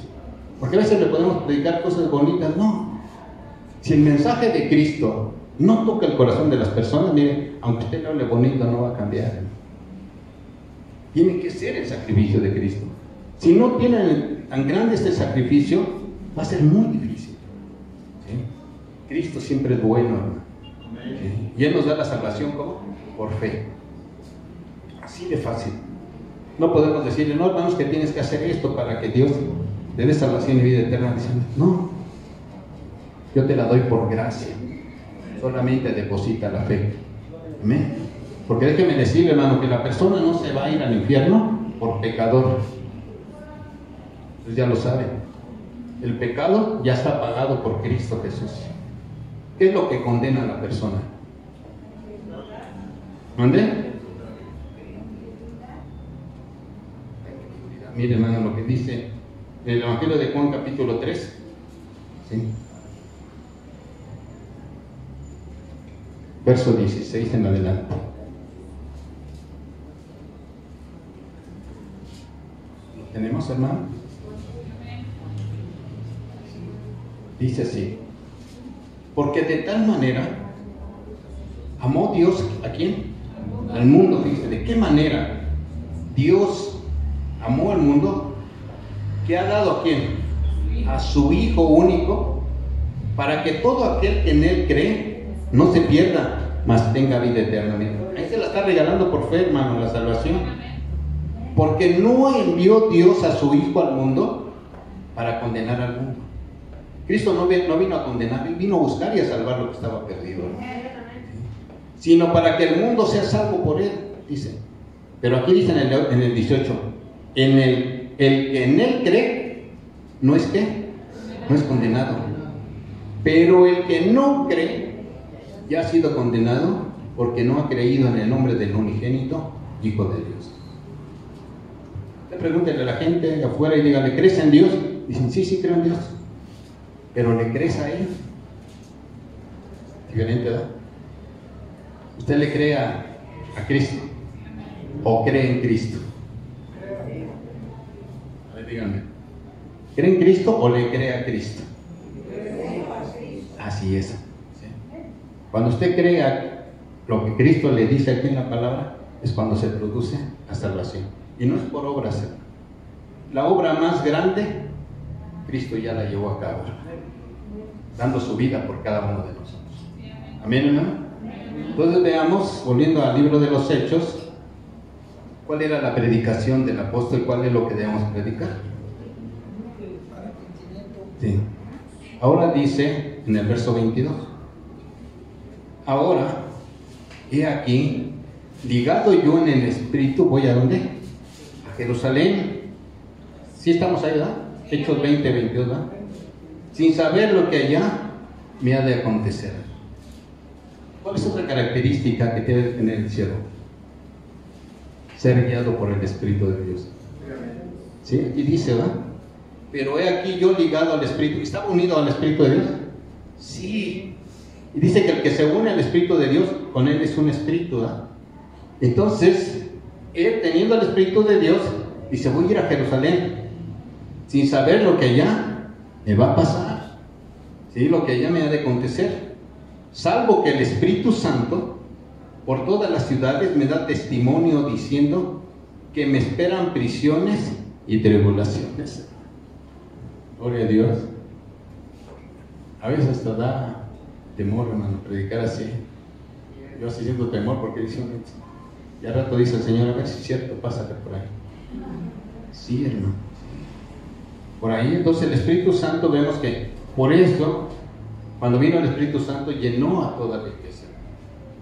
Porque a veces le podemos predicar cosas bonitas. No. Si el mensaje de Cristo no toca el corazón de las personas, mire, aunque usted le hable bonito, no va a cambiar. Tiene que ser el sacrificio de Cristo. Si no tienen tan grande este sacrificio, va a ser muy difícil. ¿Sí? Cristo siempre es bueno, hermano. ¿Sí? Y Él nos da la salvación, ¿cómo? Por fe. Así de fácil. No podemos decirle, no, hermanos, que tienes que hacer esto para que Dios te dé salvación y vida eterna. Diciendo, no, yo te la doy por gracia. Solamente deposita la fe. Amén. Porque déjeme decirle, hermano, que la persona no se va a ir al infierno por pecador. Pues ya lo saben. El pecado ya está pagado por Cristo Jesús. ¿Qué es lo que condena a la persona? ¿Dónde? Mire, hermano, lo que dice en el Evangelio de Juan, capítulo 3. ¿Sí? Verso 16 en adelante. ¿Lo tenemos, hermano? Dice así: porque de tal manera amó Dios, ¿a quién? Al mundo. Dice, ¿de qué manera Dios amó al mundo? Que ha dado ¿a quién? A su Hijo único, para que todo aquel que en Él cree no se pierda, mas tenga vida eterna. Ahí se la está regalando por fe, hermano, la salvación. Porque no envió Dios a su Hijo al mundo para condenar al mundo. Cristo no vino a condenar, Él vino a buscar y a salvar lo que estaba perdido, ¿no? Sino para que el mundo sea salvo por Él, dice. Pero aquí dice en el 18, el que en Él cree, ¿no es qué? No es condenado. Pero el que no cree ya ha sido condenado porque no ha creído en el nombre del unigénito Hijo de Dios. Pregúntenle a la gente de afuera y díganle, ¿crees en Dios? Dicen, sí, creo en Dios. Pero ¿le crees a Él? Diferente, ¿verdad? ¿Usted le cree a Cristo? ¿O cree en Cristo? A ver, díganme. ¿Cree en Cristo o le cree a Cristo? Así es. ¿Sí? Cuando usted crea lo que Cristo le dice aquí en la palabra, es cuando se produce la salvación. Y no es por obras. La obra más grande, Cristo ya la llevó a cabo, dando su vida por cada uno de nosotros. Amén, hermano. Entonces veamos, volviendo al libro de los Hechos, ¿cuál era la predicación del apóstol? ¿Cuál es lo que debemos predicar? Sí. Ahora dice en el verso 22, ahora, he aquí, ligado yo en el Espíritu, ¿voy a dónde? A Jerusalén. ¿Sí estamos ahí, verdad? Hechos 20, 22, ¿verdad? Sin saber lo que allá me ha de acontecer. ¿Cuál es otra característica que debe tener el siervo? Ser guiado por el Espíritu de Dios. ¿Sí? Aquí dice, ¿verdad? Pero he aquí yo ligado al Espíritu. ¿Estaba unido al Espíritu de Dios? Sí. Y dice que el que se une al Espíritu de Dios, con él es un espíritu, ¿verdad? Entonces, él teniendo el Espíritu de Dios, dice, voy a ir a Jerusalén, sin saber lo que allá me va a pasar, ¿sí? Lo que allá me ha de acontecer, salvo que el Espíritu Santo por todas las ciudades me da testimonio diciendo que me esperan prisiones y tribulaciones. Gloria a Dios. A veces hasta da temor, hermano, predicar así. Yo así siento temor porque dice, y al rato dice el Señor, a ver si es cierto, pásate por ahí. Sí, hermano. Por ahí, entonces el Espíritu Santo, vemos que por eso, cuando vino el Espíritu Santo, llenó a toda la iglesia.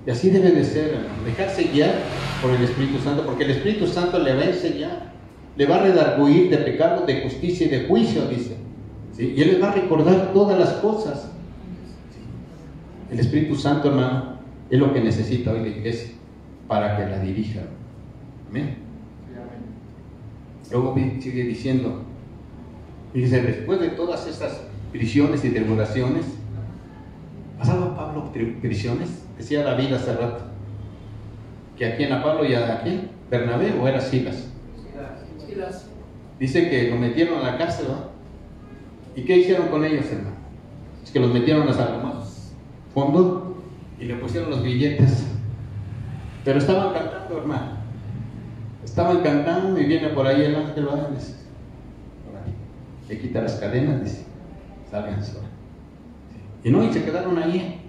Y así debe de ser, hermano, dejarse guiar por el Espíritu Santo, porque el Espíritu Santo le va a enseñar, le va a redarguir de pecado, de justicia y de juicio, dice. ¿Sí? Y Él les va a recordar todas las cosas. ¿Sí? El Espíritu Santo, hermano, es lo que necesita hoy la iglesia para que la dirija. Amén. Luego sigue diciendo, dice, después de todas estas prisiones y tribulaciones, ¿pasaba Pablo prisiones? Decía David hace rato, que aquí en Pablo y aquí, Bernabé o era Silas. Dice que lo metieron a la cárcel, ¿no? ¿Y qué hicieron con ellos, hermano? Es que los metieron hasta lo más fondo y le pusieron los billetes. Pero estaban cantando, hermano. Estaban cantando y viene por ahí el ángel, le quita las cadenas, dice, salgan sola. Y no, y se quedaron ahí.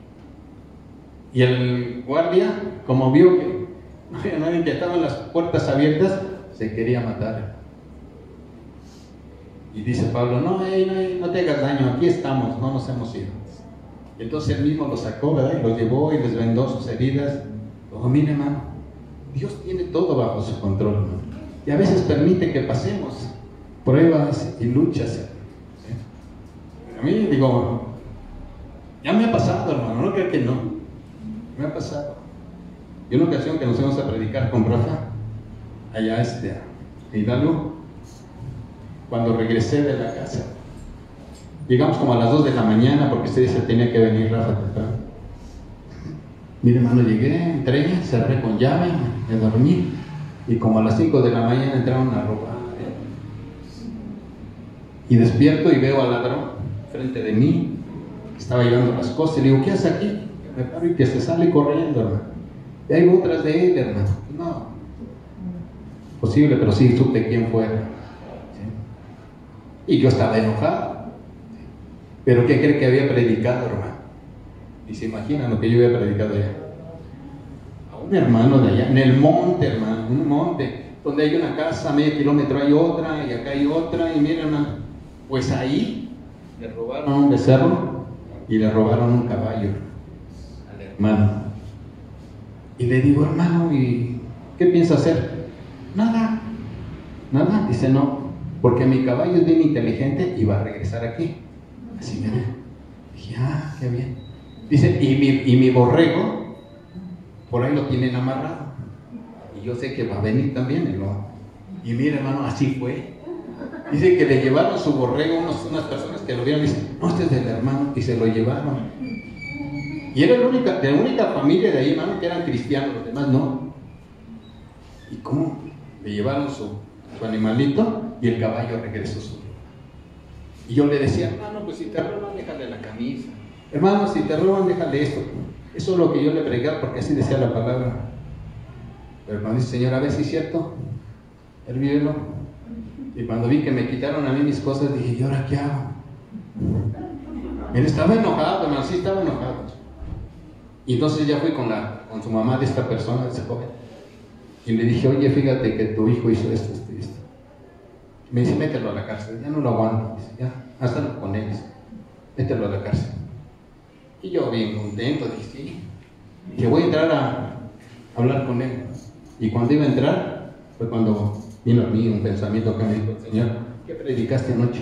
Y el guardia, como vio que no había nadie, que estaban las puertas abiertas, se quería matar. Y dice Pablo, no te hagas daño, aquí estamos, no nos hemos ido. Y entonces él mismo los sacó, ¿verdad? Y los llevó y les vendó sus heridas. Dijo, mire, hermano, Dios tiene todo bajo su control, hermano. Y a veces permite que pasemos pruebas y luchas. ¿Sí? A mí, digo, ya me ha pasado, hermano, no creo que no. Me ha pasado. Y una ocasión que nos fuimos a predicar con Rafa, allá en Hidalgo, cuando regresé de la casa, llegamos como a las 2 de la mañana, porque usted dice tenía que venir Rafa temprano. Mire, hermano, llegué, entré, cerré con llave, me dormí, y como a las 5 de la mañana entraron a robar. Y despierto y veo al ladrón frente de mí, estaba llevando las cosas, y le digo, ¿qué hace aquí? Me paro y que se sale corriendo, hermano. Y ahí voy tras de él, hermano. No, posible, pero sí supe quién fue. ¿Sí? Y yo estaba enojado. Pero ¿qué cree que había predicado, hermano? Y se imaginan lo que yo había predicado allá. A un hermano de allá, en el monte, hermano, un monte, donde hay una casa, a medio kilómetro hay otra, y acá hay otra, y miren, hermano, pues ahí le robaron un becerro y le robaron un caballo al hermano. Y le digo, hermano, ¿y qué piensa hacer? Nada. Dice, no, porque mi caballo es bien inteligente y va a regresar aquí. Así me dijo. Dije, qué bien. Dice, y mi borrego, por ahí lo tienen amarrado. Y yo sé que va a venir también el lobo. Y mira, hermano, así fue. Dice que le llevaron su borrego unas personas que lo vieron y dicen, no, este es del hermano, y se lo llevaron. Y era la única familia de ahí, hermano, que eran cristianos, los demás no. ¿Y cómo? Le llevaron su animalito y el caballo regresó solo. Y yo le decía, hermano, pues si te roban, déjale la camisa. Hermano, si te roban, déjale esto. Eso es lo que yo le predicaba, porque así decía la palabra. Pero hermano dice, Señor, a ver si es cierto. Hervíelo. Y cuando vi que me quitaron a mí mis cosas, dije, ¿y ahora qué hago? Él estaba enojado, hermano, sí estaba enojado. Y entonces ya fui con su mamá de esta persona, de ese joven. Y le dije, oye, fíjate que tu hijo hizo esto, esto y esto. Me dice, mételo a la cárcel. Ya no lo aguanto. Dice, ya, hazlo con él. Dice, mételo a la cárcel. Y yo bien contento, dije, sí. Dije, voy a entrar a hablar con él. Y cuando iba a entrar, fue cuando vino a mí un pensamiento que me dijo el Señor, ¿qué predicaste anoche?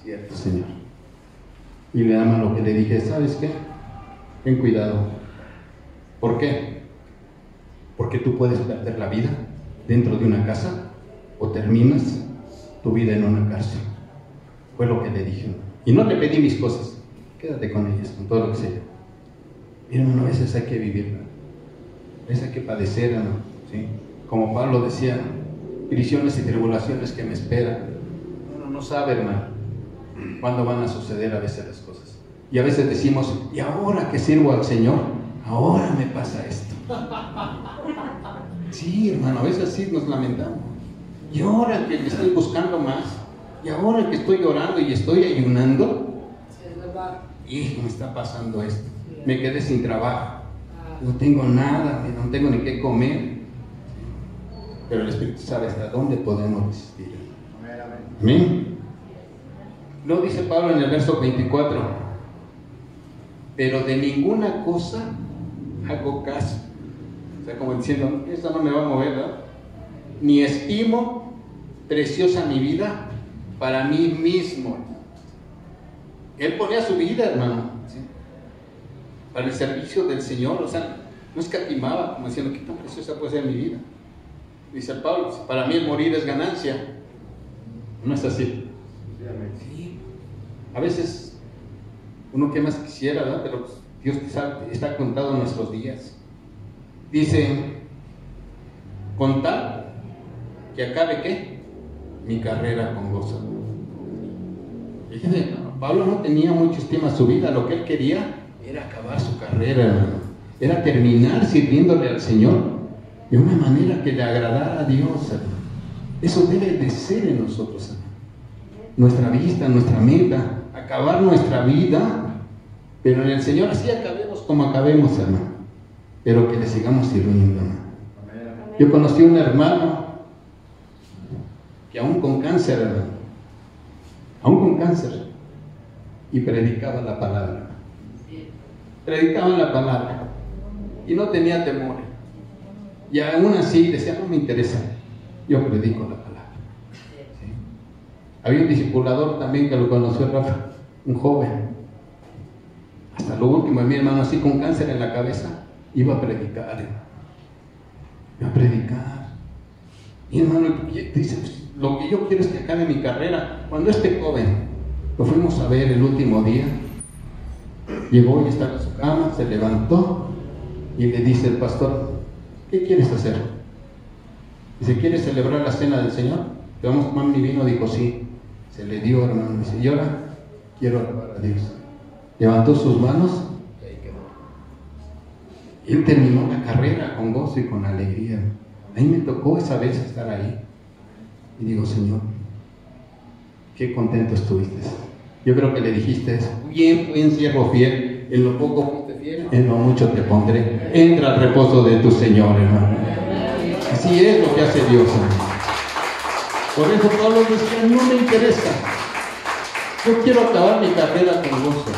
Cierto, Señor. Y le damos lo que le dije, ¿sabes qué? Ten cuidado. ¿Por qué? Porque tú puedes perder la vida dentro de una casa o terminas tu vida en una cárcel. Fue lo que le dije. Y no le pedí mis cosas. Quédate con ellas, con todo lo que sea. Mira, hermano, a veces hay que vivir, a veces hay que padecer, ¿no? ¿Sí? Como Pablo decía, prisiones y tribulaciones que me esperan. Uno no sabe, hermano, cuándo van a suceder a veces las cosas. Y a veces decimos, y ahora que sirvo al Señor, ahora me pasa esto. Sí, hermano, a veces sí nos lamentamos. Y ahora que estoy buscando más, y ahora que estoy orando y estoy ayunando, hijo, me está pasando esto. Me quedé sin trabajo, no tengo nada, no tengo ni qué comer. Pero el Espíritu sabe hasta dónde podemos resistir. Amén. Lo dice Pablo en el verso 24, pero de ninguna cosa hago caso. O sea, como diciendo, esto no me va a mover, ¿verdad? Ni estimo preciosa mi vida para mí mismo. Él ponía su vida, hermano, ¿sí?, para el servicio del Señor. O sea, no escatimaba, como diciendo, ¿qué tan preciosa puede ser mi vida? Dice el Pablo, para mí el morir es ganancia. No es así. Sí. A veces uno que más quisiera, ¿verdad? Pero Dios está contado en nuestros días. Dice, contar que acabe ¿qué? Mi carrera con gozo. Fíjense, Pablo no tenía mucha estima a su vida. Lo que él quería era acabar su carrera, hermano. Era terminar sirviéndole al Señor de una manera que le agradara a Dios, hermano. Eso debe de ser en nosotros, hermano. Nuestra vista, nuestra meta, acabar nuestra vida, pero en el Señor así acabemos como acabemos, hermano, pero que le sigamos sirviendo, hermano. Yo conocí a un hermano que aún con cáncer, hermano, aún con cáncer, y predicaba la palabra. Predicaba la palabra y no tenía temor. Y aún así decía, no me interesa, yo predico la palabra. ¿Sí? Había un discipulador también que lo conoció, Rafa, un joven. Hasta lo último, mi hermano, así con cáncer en la cabeza, iba a predicar, hermano. Iba a predicar. Y hermano, dice, pues, lo que yo quiero es que acabe mi carrera. Cuando este joven lo fuimos a ver el último día, llegó y estaba en su cama, se levantó y le dice el pastor, ¿qué quieres hacer? Dice, ¿quieres celebrar la cena del Señor? ¿Te vamos a tomar mi vino? Dijo, sí. Se le dio, hermano. Dice, y ahora quiero alabar a Dios. Levantó sus manos y ahí quedó. Y él terminó la carrera con gozo y con alegría. A mí me tocó esa vez estar ahí. Y digo, Señor, qué contento estuviste. Yo creo que le dijiste, bien, buen siervo fiel, en lo poco fuiste fiel, en lo mucho te pondré. Entra al reposo de tu Señor, hermano. Así es lo que hace Dios, hermano. Por eso Pablo decía, no me interesa. Yo quiero acabar mi carrera con gozo.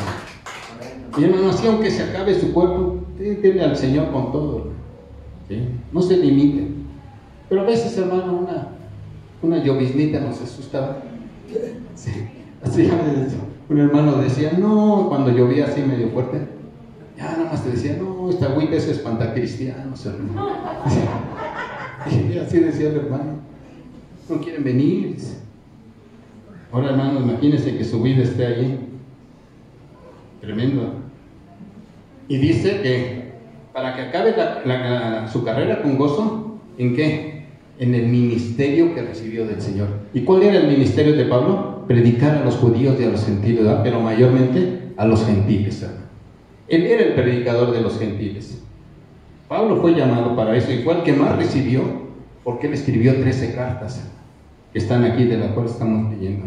Y hermano, así aunque se acabe su cuerpo, denle al Señor con todo. ¿Sí? No se limite. Pero a veces, hermano, una lloviznita nos asustaba. Sí. Así, Un hermano decía, no, cuando llovía así medio fuerte, ya nada más te decía, no, esta agüita es espantacristianos, hermano. Y así decía el hermano, no quieren venir. Ahora, hermano, imagínense que su vida esté allí. Tremendo. Y dice que para que acabe su carrera con gozo, ¿en qué? En el ministerio que recibió del Señor. ¿Y cuál era el ministerio de Pablo? Predicar a los judíos y a los gentiles, ¿verdad? Pero mayormente a los gentiles, ¿verdad? Él era el predicador de los gentiles. Pablo fue llamado para eso, y fue el que más recibió, porque él escribió 13 cartas que están aquí, de las cuales estamos leyendo.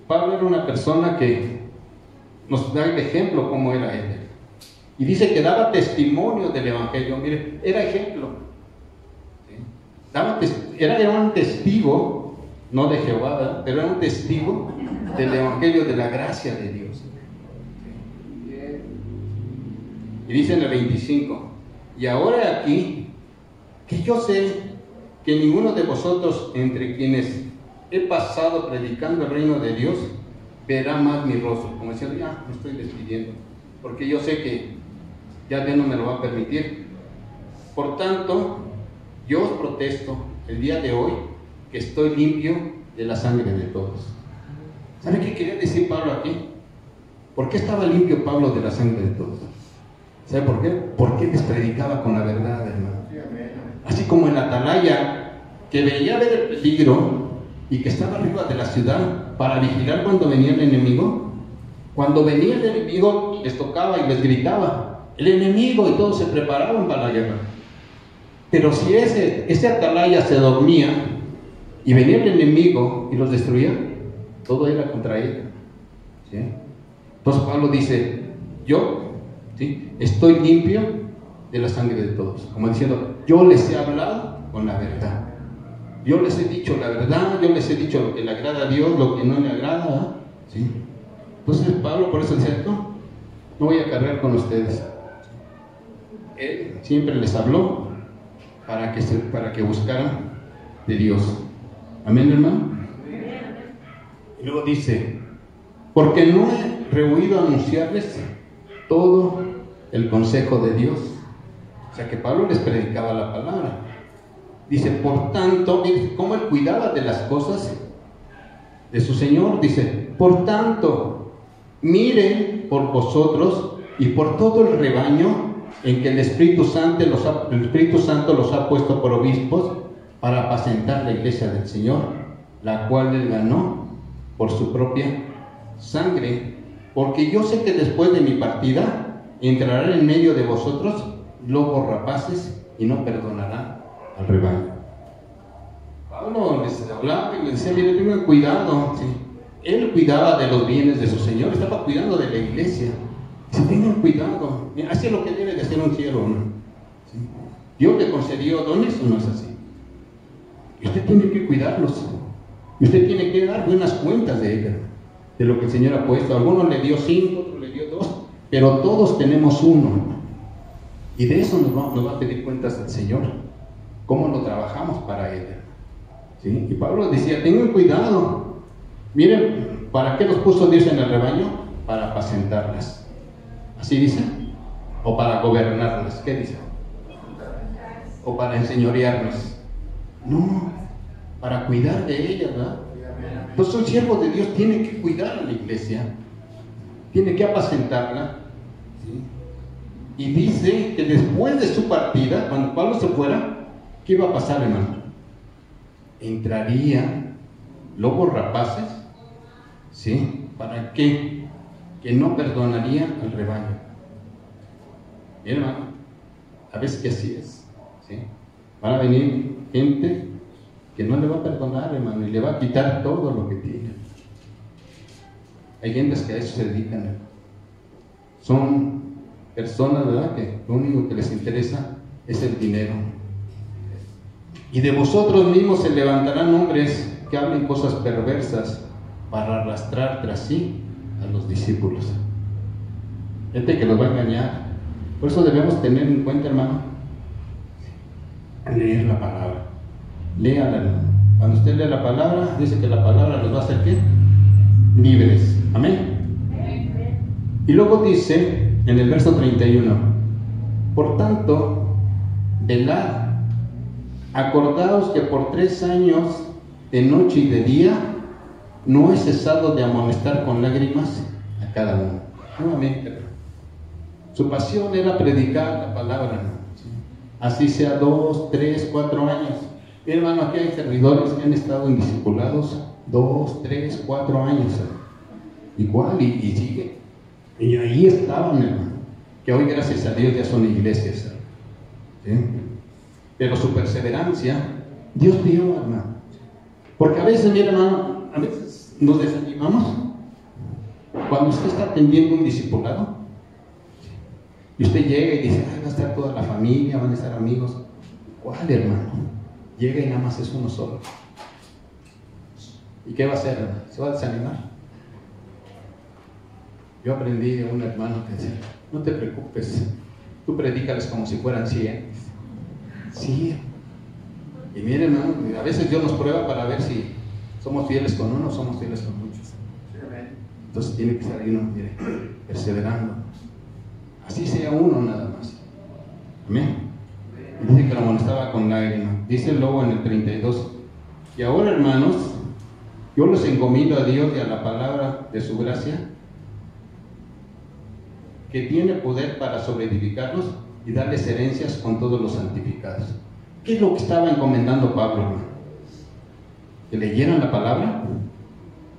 Pablo era una persona que nos da el ejemplo cómo era él. Y dice que daba testimonio del Evangelio. Mire, era ejemplo. Era un testigo, no de Jehová, ¿verdad? Pero era un testigo del Evangelio, de la gracia de Dios. Y dice en el 25, y ahora aquí, que yo sé que ninguno de vosotros, entre quienes he pasado predicando el reino de Dios, verá más mi rostro. Como diciendo, ya me estoy despidiendo, porque yo sé que ya Dios no me lo va a permitir. Por tanto, yo os protesto el día de hoy que estoy limpio de la sangre de todos. ¿Sabe qué quería decir Pablo aquí? ¿Por qué estaba limpio Pablo de la sangre de todos? ¿Sabe por qué? Porque les predicaba con la verdad, hermano. Así como en la atalaya, que veía ver el peligro y que estaba arriba de la ciudad para vigilar cuando venía el enemigo. Cuando venía el enemigo, les tocaba y les gritaba, el enemigo, y todos se preparaban para la guerra. Pero si ese atalaya se dormía y venía el enemigo y los destruía, todo era contra él. ¿Sí? Entonces Pablo dice, yo, ¿sí?, estoy limpio de la sangre de todos. Como diciendo, yo les he hablado con la verdad. Yo les he dicho la verdad, yo les he dicho lo que le agrada a Dios, lo que no le agrada. ¿Sí? Entonces Pablo por eso decía, no voy a cargar con ustedes. Él siempre les habló para que buscaran de Dios. Amén, hermano. Y luego dice, porque no he rehuido anunciarles todo el consejo de Dios. O sea que Pablo les predicaba la palabra. Dice, por tanto, cómo él cuidaba de las cosas de su Señor. Dice, por tanto, miren por vosotros y por todo el rebaño en que el Espíritu Santo los ha puesto por obispos para apacentar la iglesia del Señor, la cual él ganó por su propia sangre. Porque yo sé que después de mi partida entrarán en medio de vosotros lobos rapaces y no perdonarán al rebaño. Pablo les hablaba y les decía, mire, tengan cuidado. ¿Sí? Él cuidaba de los bienes de su Señor, estaba cuidando de la iglesia. Dice, tengan cuidado, así es lo que debe de hacer un siervo, ¿no? ¿Sí? Dios le concedió dones, o no es así. Y usted tiene que cuidarlos. Y usted tiene que dar buenas cuentas de ella, de lo que el Señor ha puesto. A algunos le dio 5, otros le dio 2, pero todos tenemos uno. Y de eso nos va a pedir cuentas el Señor. ¿Cómo lo trabajamos para Él? ¿Sí? Y Pablo decía, tengan cuidado. Miren, ¿para qué los puso Dios en el rebaño? Para apacentarlas. ¿Así dice? ¿O para gobernarlas? ¿Qué dice? ¿O para enseñorearnos? No, para cuidar de ellas, ¿verdad? Entonces un siervo de Dios tiene que cuidar a la iglesia, tiene que apacentarla. ¿Sí? Y dice que después de su partida, cuando Pablo se fuera, ¿qué iba a pasar, hermano? Entrarían lobos rapaces, ¿sí? ¿Para qué? Que no perdonarían al rebaño. Bien, hermano, a veces que así es, ¿sí? Van a venir gente que no le va a perdonar, hermano, y le va a quitar todo lo que tiene. Hay gentes que a eso se dedican, hermano. Son personas, ¿verdad?, que lo único que les interesa es el dinero. Y de vosotros mismos se levantarán hombres que hablen cosas perversas para arrastrar tras sí a los discípulos. Gente que los va a engañar. Por eso debemos tener en cuenta, hermano, leer la palabra. Léala, hermano. Cuando usted lee la palabra, dice que la palabra los va a hacer ¿qué? Libres. Amén. Y luego dice en el verso 31, por tanto, velad, acordaos que por 3 años, de noche y de día, no he cesado de amonestar con lágrimas a cada uno. Nuevamente, su pasión era predicar la palabra, así sea 2, 3, 4 años. Mi hermano, aquí hay servidores que han estado indiscipulados 2, 3, 4 años, igual, y sigue. Y ahí estaban, hermano, que hoy gracias a Dios ya son iglesias, ¿sí? Pero su perseverancia, Dios vio, hermano. Porque a veces, mi hermano, a veces nos desanimamos cuando usted está atendiendo un discipulado y usted llega y dice, ay, va a estar toda la familia, van a estar amigos. ¿Cuál, hermano? Llega y nada más es uno solo. ¿Y qué va a hacer, hermano? ¿Se va a desanimar? Yo aprendí de un hermano que decía, no te preocupes, tú predícales como si fueran 100. Sí. Y miren, hermano, a veces Dios nos prueba para ver si somos fieles con uno o somos fieles con muchos. Entonces tiene que estar ahí uno, mire, perseverando. Así sea uno nada más. Amén. Y dice que lo amonestaba con lágrimas. Dice luego en el 32, y ahora, hermanos, yo los encomiendo a Dios y a la palabra de su gracia, que tiene poder para sobreedificarlos y darles herencias con todos los santificados. ¿Qué es lo que estaba encomendando Pablo, hermano? Que leyeran la palabra,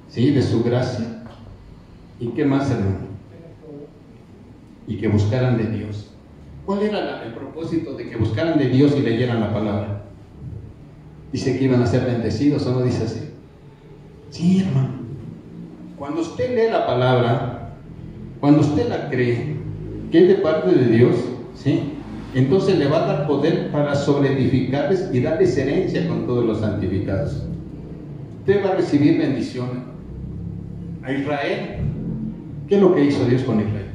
¿sí?, de su gracia. ¿Y qué más, hermano? Y que buscaran de Dios. ¿Cuál era el propósito de que buscaran de Dios y leyeran la palabra? Dice que iban a ser bendecidos, ¿o no dice así? Sí, hermano. Cuando usted lee la palabra, cuando usted la cree, que es de parte de Dios, ¿sí?, entonces le va a dar poder para sobreedificarles y darles herencia con todos los santificados. Usted va a recibir bendiciones. A Israel, ¿qué es lo que hizo Dios con Israel?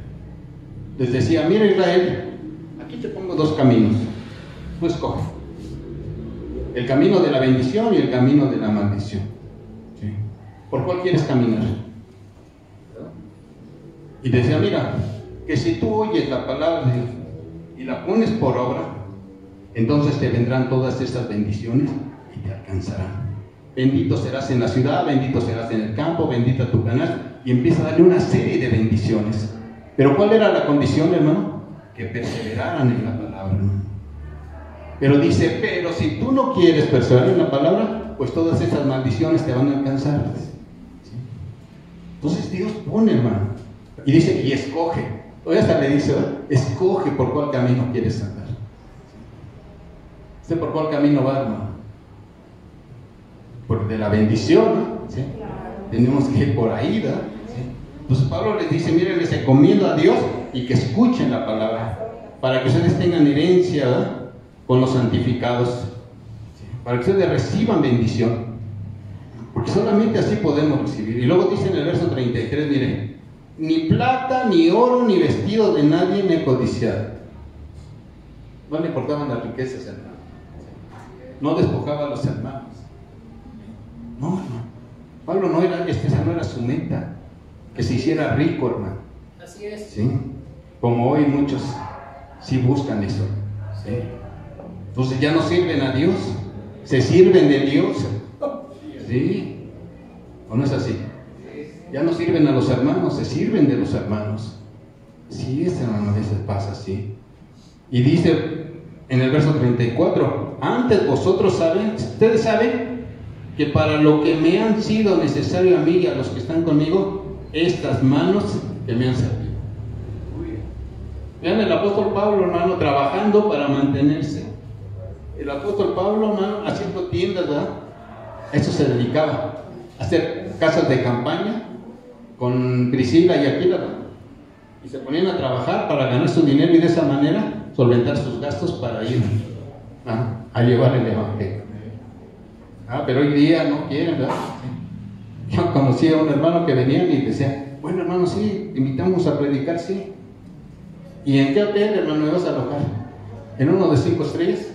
Les decía, mira Israel, aquí te pongo 2 caminos, tú escoge. El camino de la bendición y el camino de la maldición. ¿Sí? ¿Por cuál quieres caminar? Y decía, mira, que si tú oyes la palabra de Dios y la pones por obra, entonces te vendrán todas esas bendiciones y te alcanzarán. Bendito serás en la ciudad, bendito serás en el campo, bendita tu canal, y empieza a darle una serie de bendiciones. Pero ¿cuál era la condición, hermano? Que perseveraran en la palabra, hermano. Pero dice, pero si tú no quieres perseverar en la palabra, pues todas esas maldiciones te van a alcanzar. ¿Sí? Entonces Dios pone, hermano, y dice, y escoge. Todavía hasta le dice, escoge por cuál camino quieres andar. ¿Usted por cuál camino va, hermano? Por de la bendición, ¿no? ¿Sí? Tenemos que ir por ahí, ¿verdad? ¿Sí? Entonces Pablo les dice, miren, les encomiendo a Dios y que escuchen la palabra, para que ustedes tengan herencia, ¿verdad?, con los santificados, ¿sí?, para que ustedes reciban bendición, porque solamente así podemos recibir. Y luego dice en el verso 33, miren, ni plata, ni oro, ni vestido de nadie me he codiciado. No le importaban las riquezas, hermano. No despojaba a los hermanos. No, hermano. Pablo no era, esa no era su meta, que se hiciera rico, hermano. Así es. ¿Sí? Como hoy muchos sí buscan eso. ¿Sí? Entonces ya no sirven a Dios, se sirven de Dios. ¿Sí? ¿O no es así? Ya no sirven a los hermanos, se sirven de los hermanos. Sí, hermano, a veces pasa así. Y dice en el verso 34, antes vosotros saben, ustedes saben que para lo que me han sido necesario a mí y a los que están conmigo, estas manos que me han servido. Vean el apóstol Pablo, hermano, trabajando para mantenerse. El apóstol Pablo, hermano, haciendo tiendas, ¿verdad? A eso se dedicaba, a hacer casas de campaña con Priscila y Aquila, ¿verdad? Y se ponían a trabajar para ganar su dinero y de esa manera solventar sus gastos para ir a llevar el evangelio. Pero hoy día no quieren, ¿verdad? Yo conocí a un hermano que venía y decía, bueno, hermano, sí, te invitamos a predicar, sí. ¿Y en qué hotel, hermano, me vas a alojar? ¿En uno de 5 estrellas?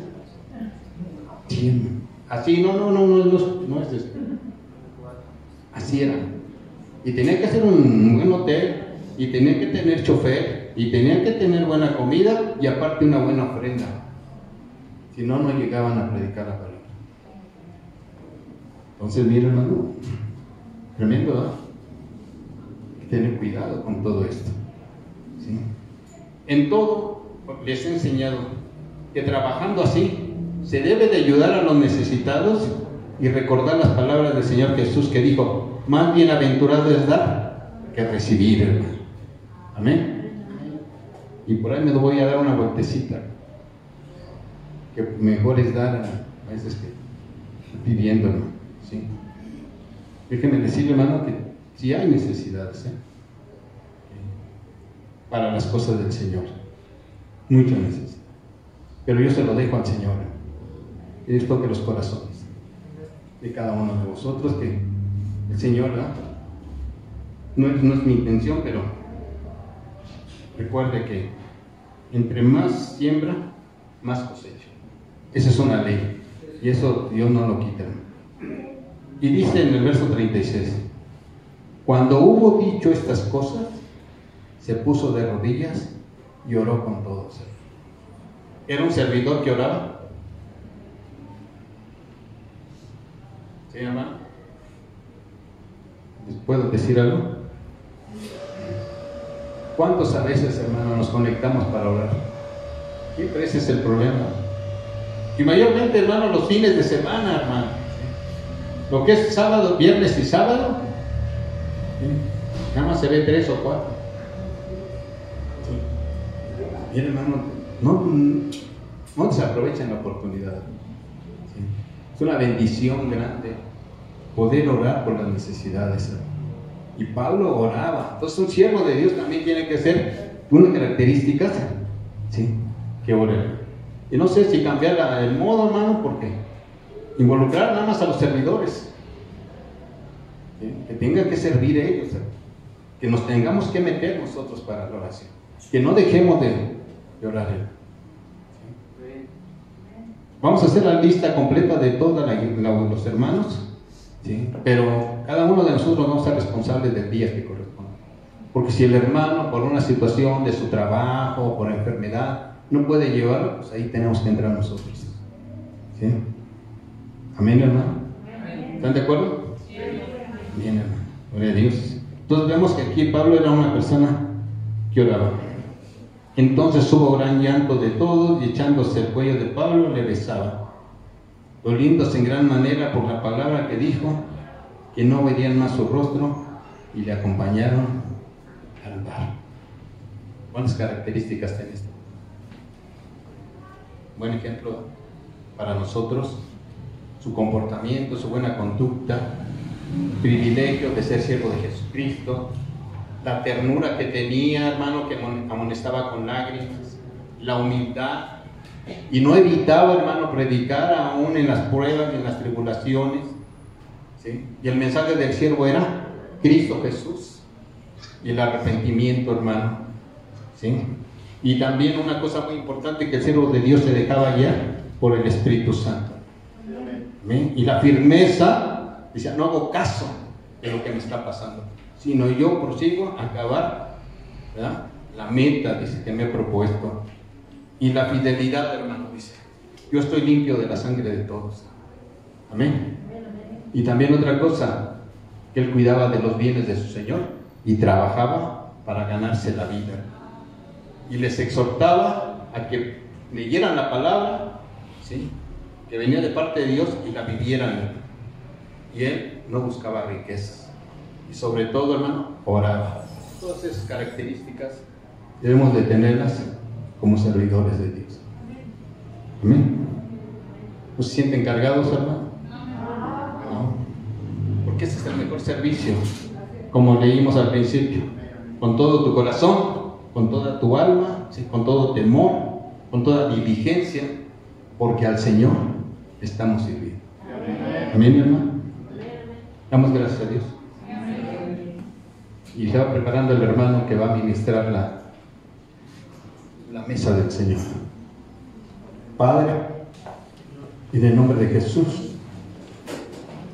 Sí. Así, no es esto. Así era. Y tenía que ser un buen hotel, y tenían que tener chofer, y tenían que tener buena comida, y aparte una buena ofrenda. Si no, no llegaban a predicar la palabra. Entonces, mira, hermano, tremendo, ¿verdad? Hay que tener cuidado con todo esto. ¿Sí? En todo les he enseñado que trabajando así se debe de ayudar a los necesitados y recordar las palabras del Señor Jesús, que dijo: más bienaventurado es dar que recibir, hermano. Amén. Y por ahí me voy a dar una vueltecita, que mejor es dar a veces que pidiendo, hermano. ¿Sí? Déjeme decirle, hermano, que sí hay necesidades, para las cosas del Señor, mucha necesidad, pero yo se lo dejo al Señor, y Dios toque los corazones de cada uno de vosotros, que el Señor, no es mi intención, pero recuerde que entre más siembra, más cosecha. Esa es una ley, y eso Dios no lo quita. Y dice en el verso 36: cuando hubo dicho estas cosas, se puso de rodillas y oró con todos. ¿Era un servidor que oraba? ¿Sí, hermano? ¿Les puedo decir algo? ¿Cuántos a veces, hermano, nos conectamos para orar? Siempre ese es el problema. Y mayormente, hermano, los fines de semana, hermano. Lo que es sábado, viernes y sábado, nada más se ve 3 o 4. Bien, hermano, no desaprovechen la oportunidad. ¿Sí? Es una bendición grande poder orar por las necesidades. Y Pablo oraba. Entonces, un siervo de Dios también tiene que ser una característica, ¿sí?, que ore. Y no sé si cambiar el modo, hermano, porque involucrar nada más a los servidores, ¿sí?, que tengan que servir ellos, que nos tengamos que meter nosotros para la oración, que no dejemos de orar. ¿Sí? Vamos a hacer la lista completa de todos los hermanos, ¿sí?, pero cada uno de nosotros vamos a ser responsables del día que corresponde, porque si el hermano por una situación de su trabajo, por enfermedad, no puede llevarlo, pues ahí tenemos que entrar nosotros. ¿Sí? Amén, hermano. ¿Están de acuerdo? Bien, hermano. Gloria a Dios. Entonces vemos que aquí Pablo era una persona que oraba. Entonces hubo gran llanto de todos, y echándose el cuello de Pablo le besaba, doliéndose en gran manera por la palabra que dijo, que no verían más su rostro, y le acompañaron al andar. ¿Cuántas características tiene esto? Buen ejemplo para nosotros, su comportamiento, su buena conducta, privilegio de ser siervo de Jesucristo, la ternura que tenía, hermano, que amonestaba con lágrimas, la humildad, y no evitaba, hermano, predicar aún en las pruebas y en las tribulaciones, ¿sí? Y el mensaje del siervo era Cristo Jesús y el arrepentimiento, hermano, ¿sí? Y también una cosa muy importante, que el siervo de Dios se dejaba guiar por el Espíritu Santo. ¿Amén? Y la firmeza, decía, no hago caso de lo que me está pasando, sino yo prosigo a acabar, ¿verdad?, la meta, dice, que me he propuesto. Y la fidelidad, hermano, dice, yo estoy limpio de la sangre de todos. Amén. Y también otra cosa, que él cuidaba de los bienes de su Señor y trabajaba para ganarse la vida. Y les exhortaba a que leyeran la palabra, ¿sí?, que venía de parte de Dios, y la vivieran. Y él no buscaba riquezas, y sobre todo, hermano, oraba. Todas esas características debemos de tenerlas como servidores de Dios. Amén. ¿No se sienten cargados, hermano? No, porque ese es el mejor servicio, como leímos al principio, con todo tu corazón, con toda tu alma, ¿sí?, con todo temor, con toda diligencia, porque al Señor estamos sirviendo. Amén, hermano. Damos gracias a Dios. Y se va preparando el hermano que va a ministrar la mesa del Señor. Padre, en el nombre de Jesús,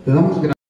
te damos gracias.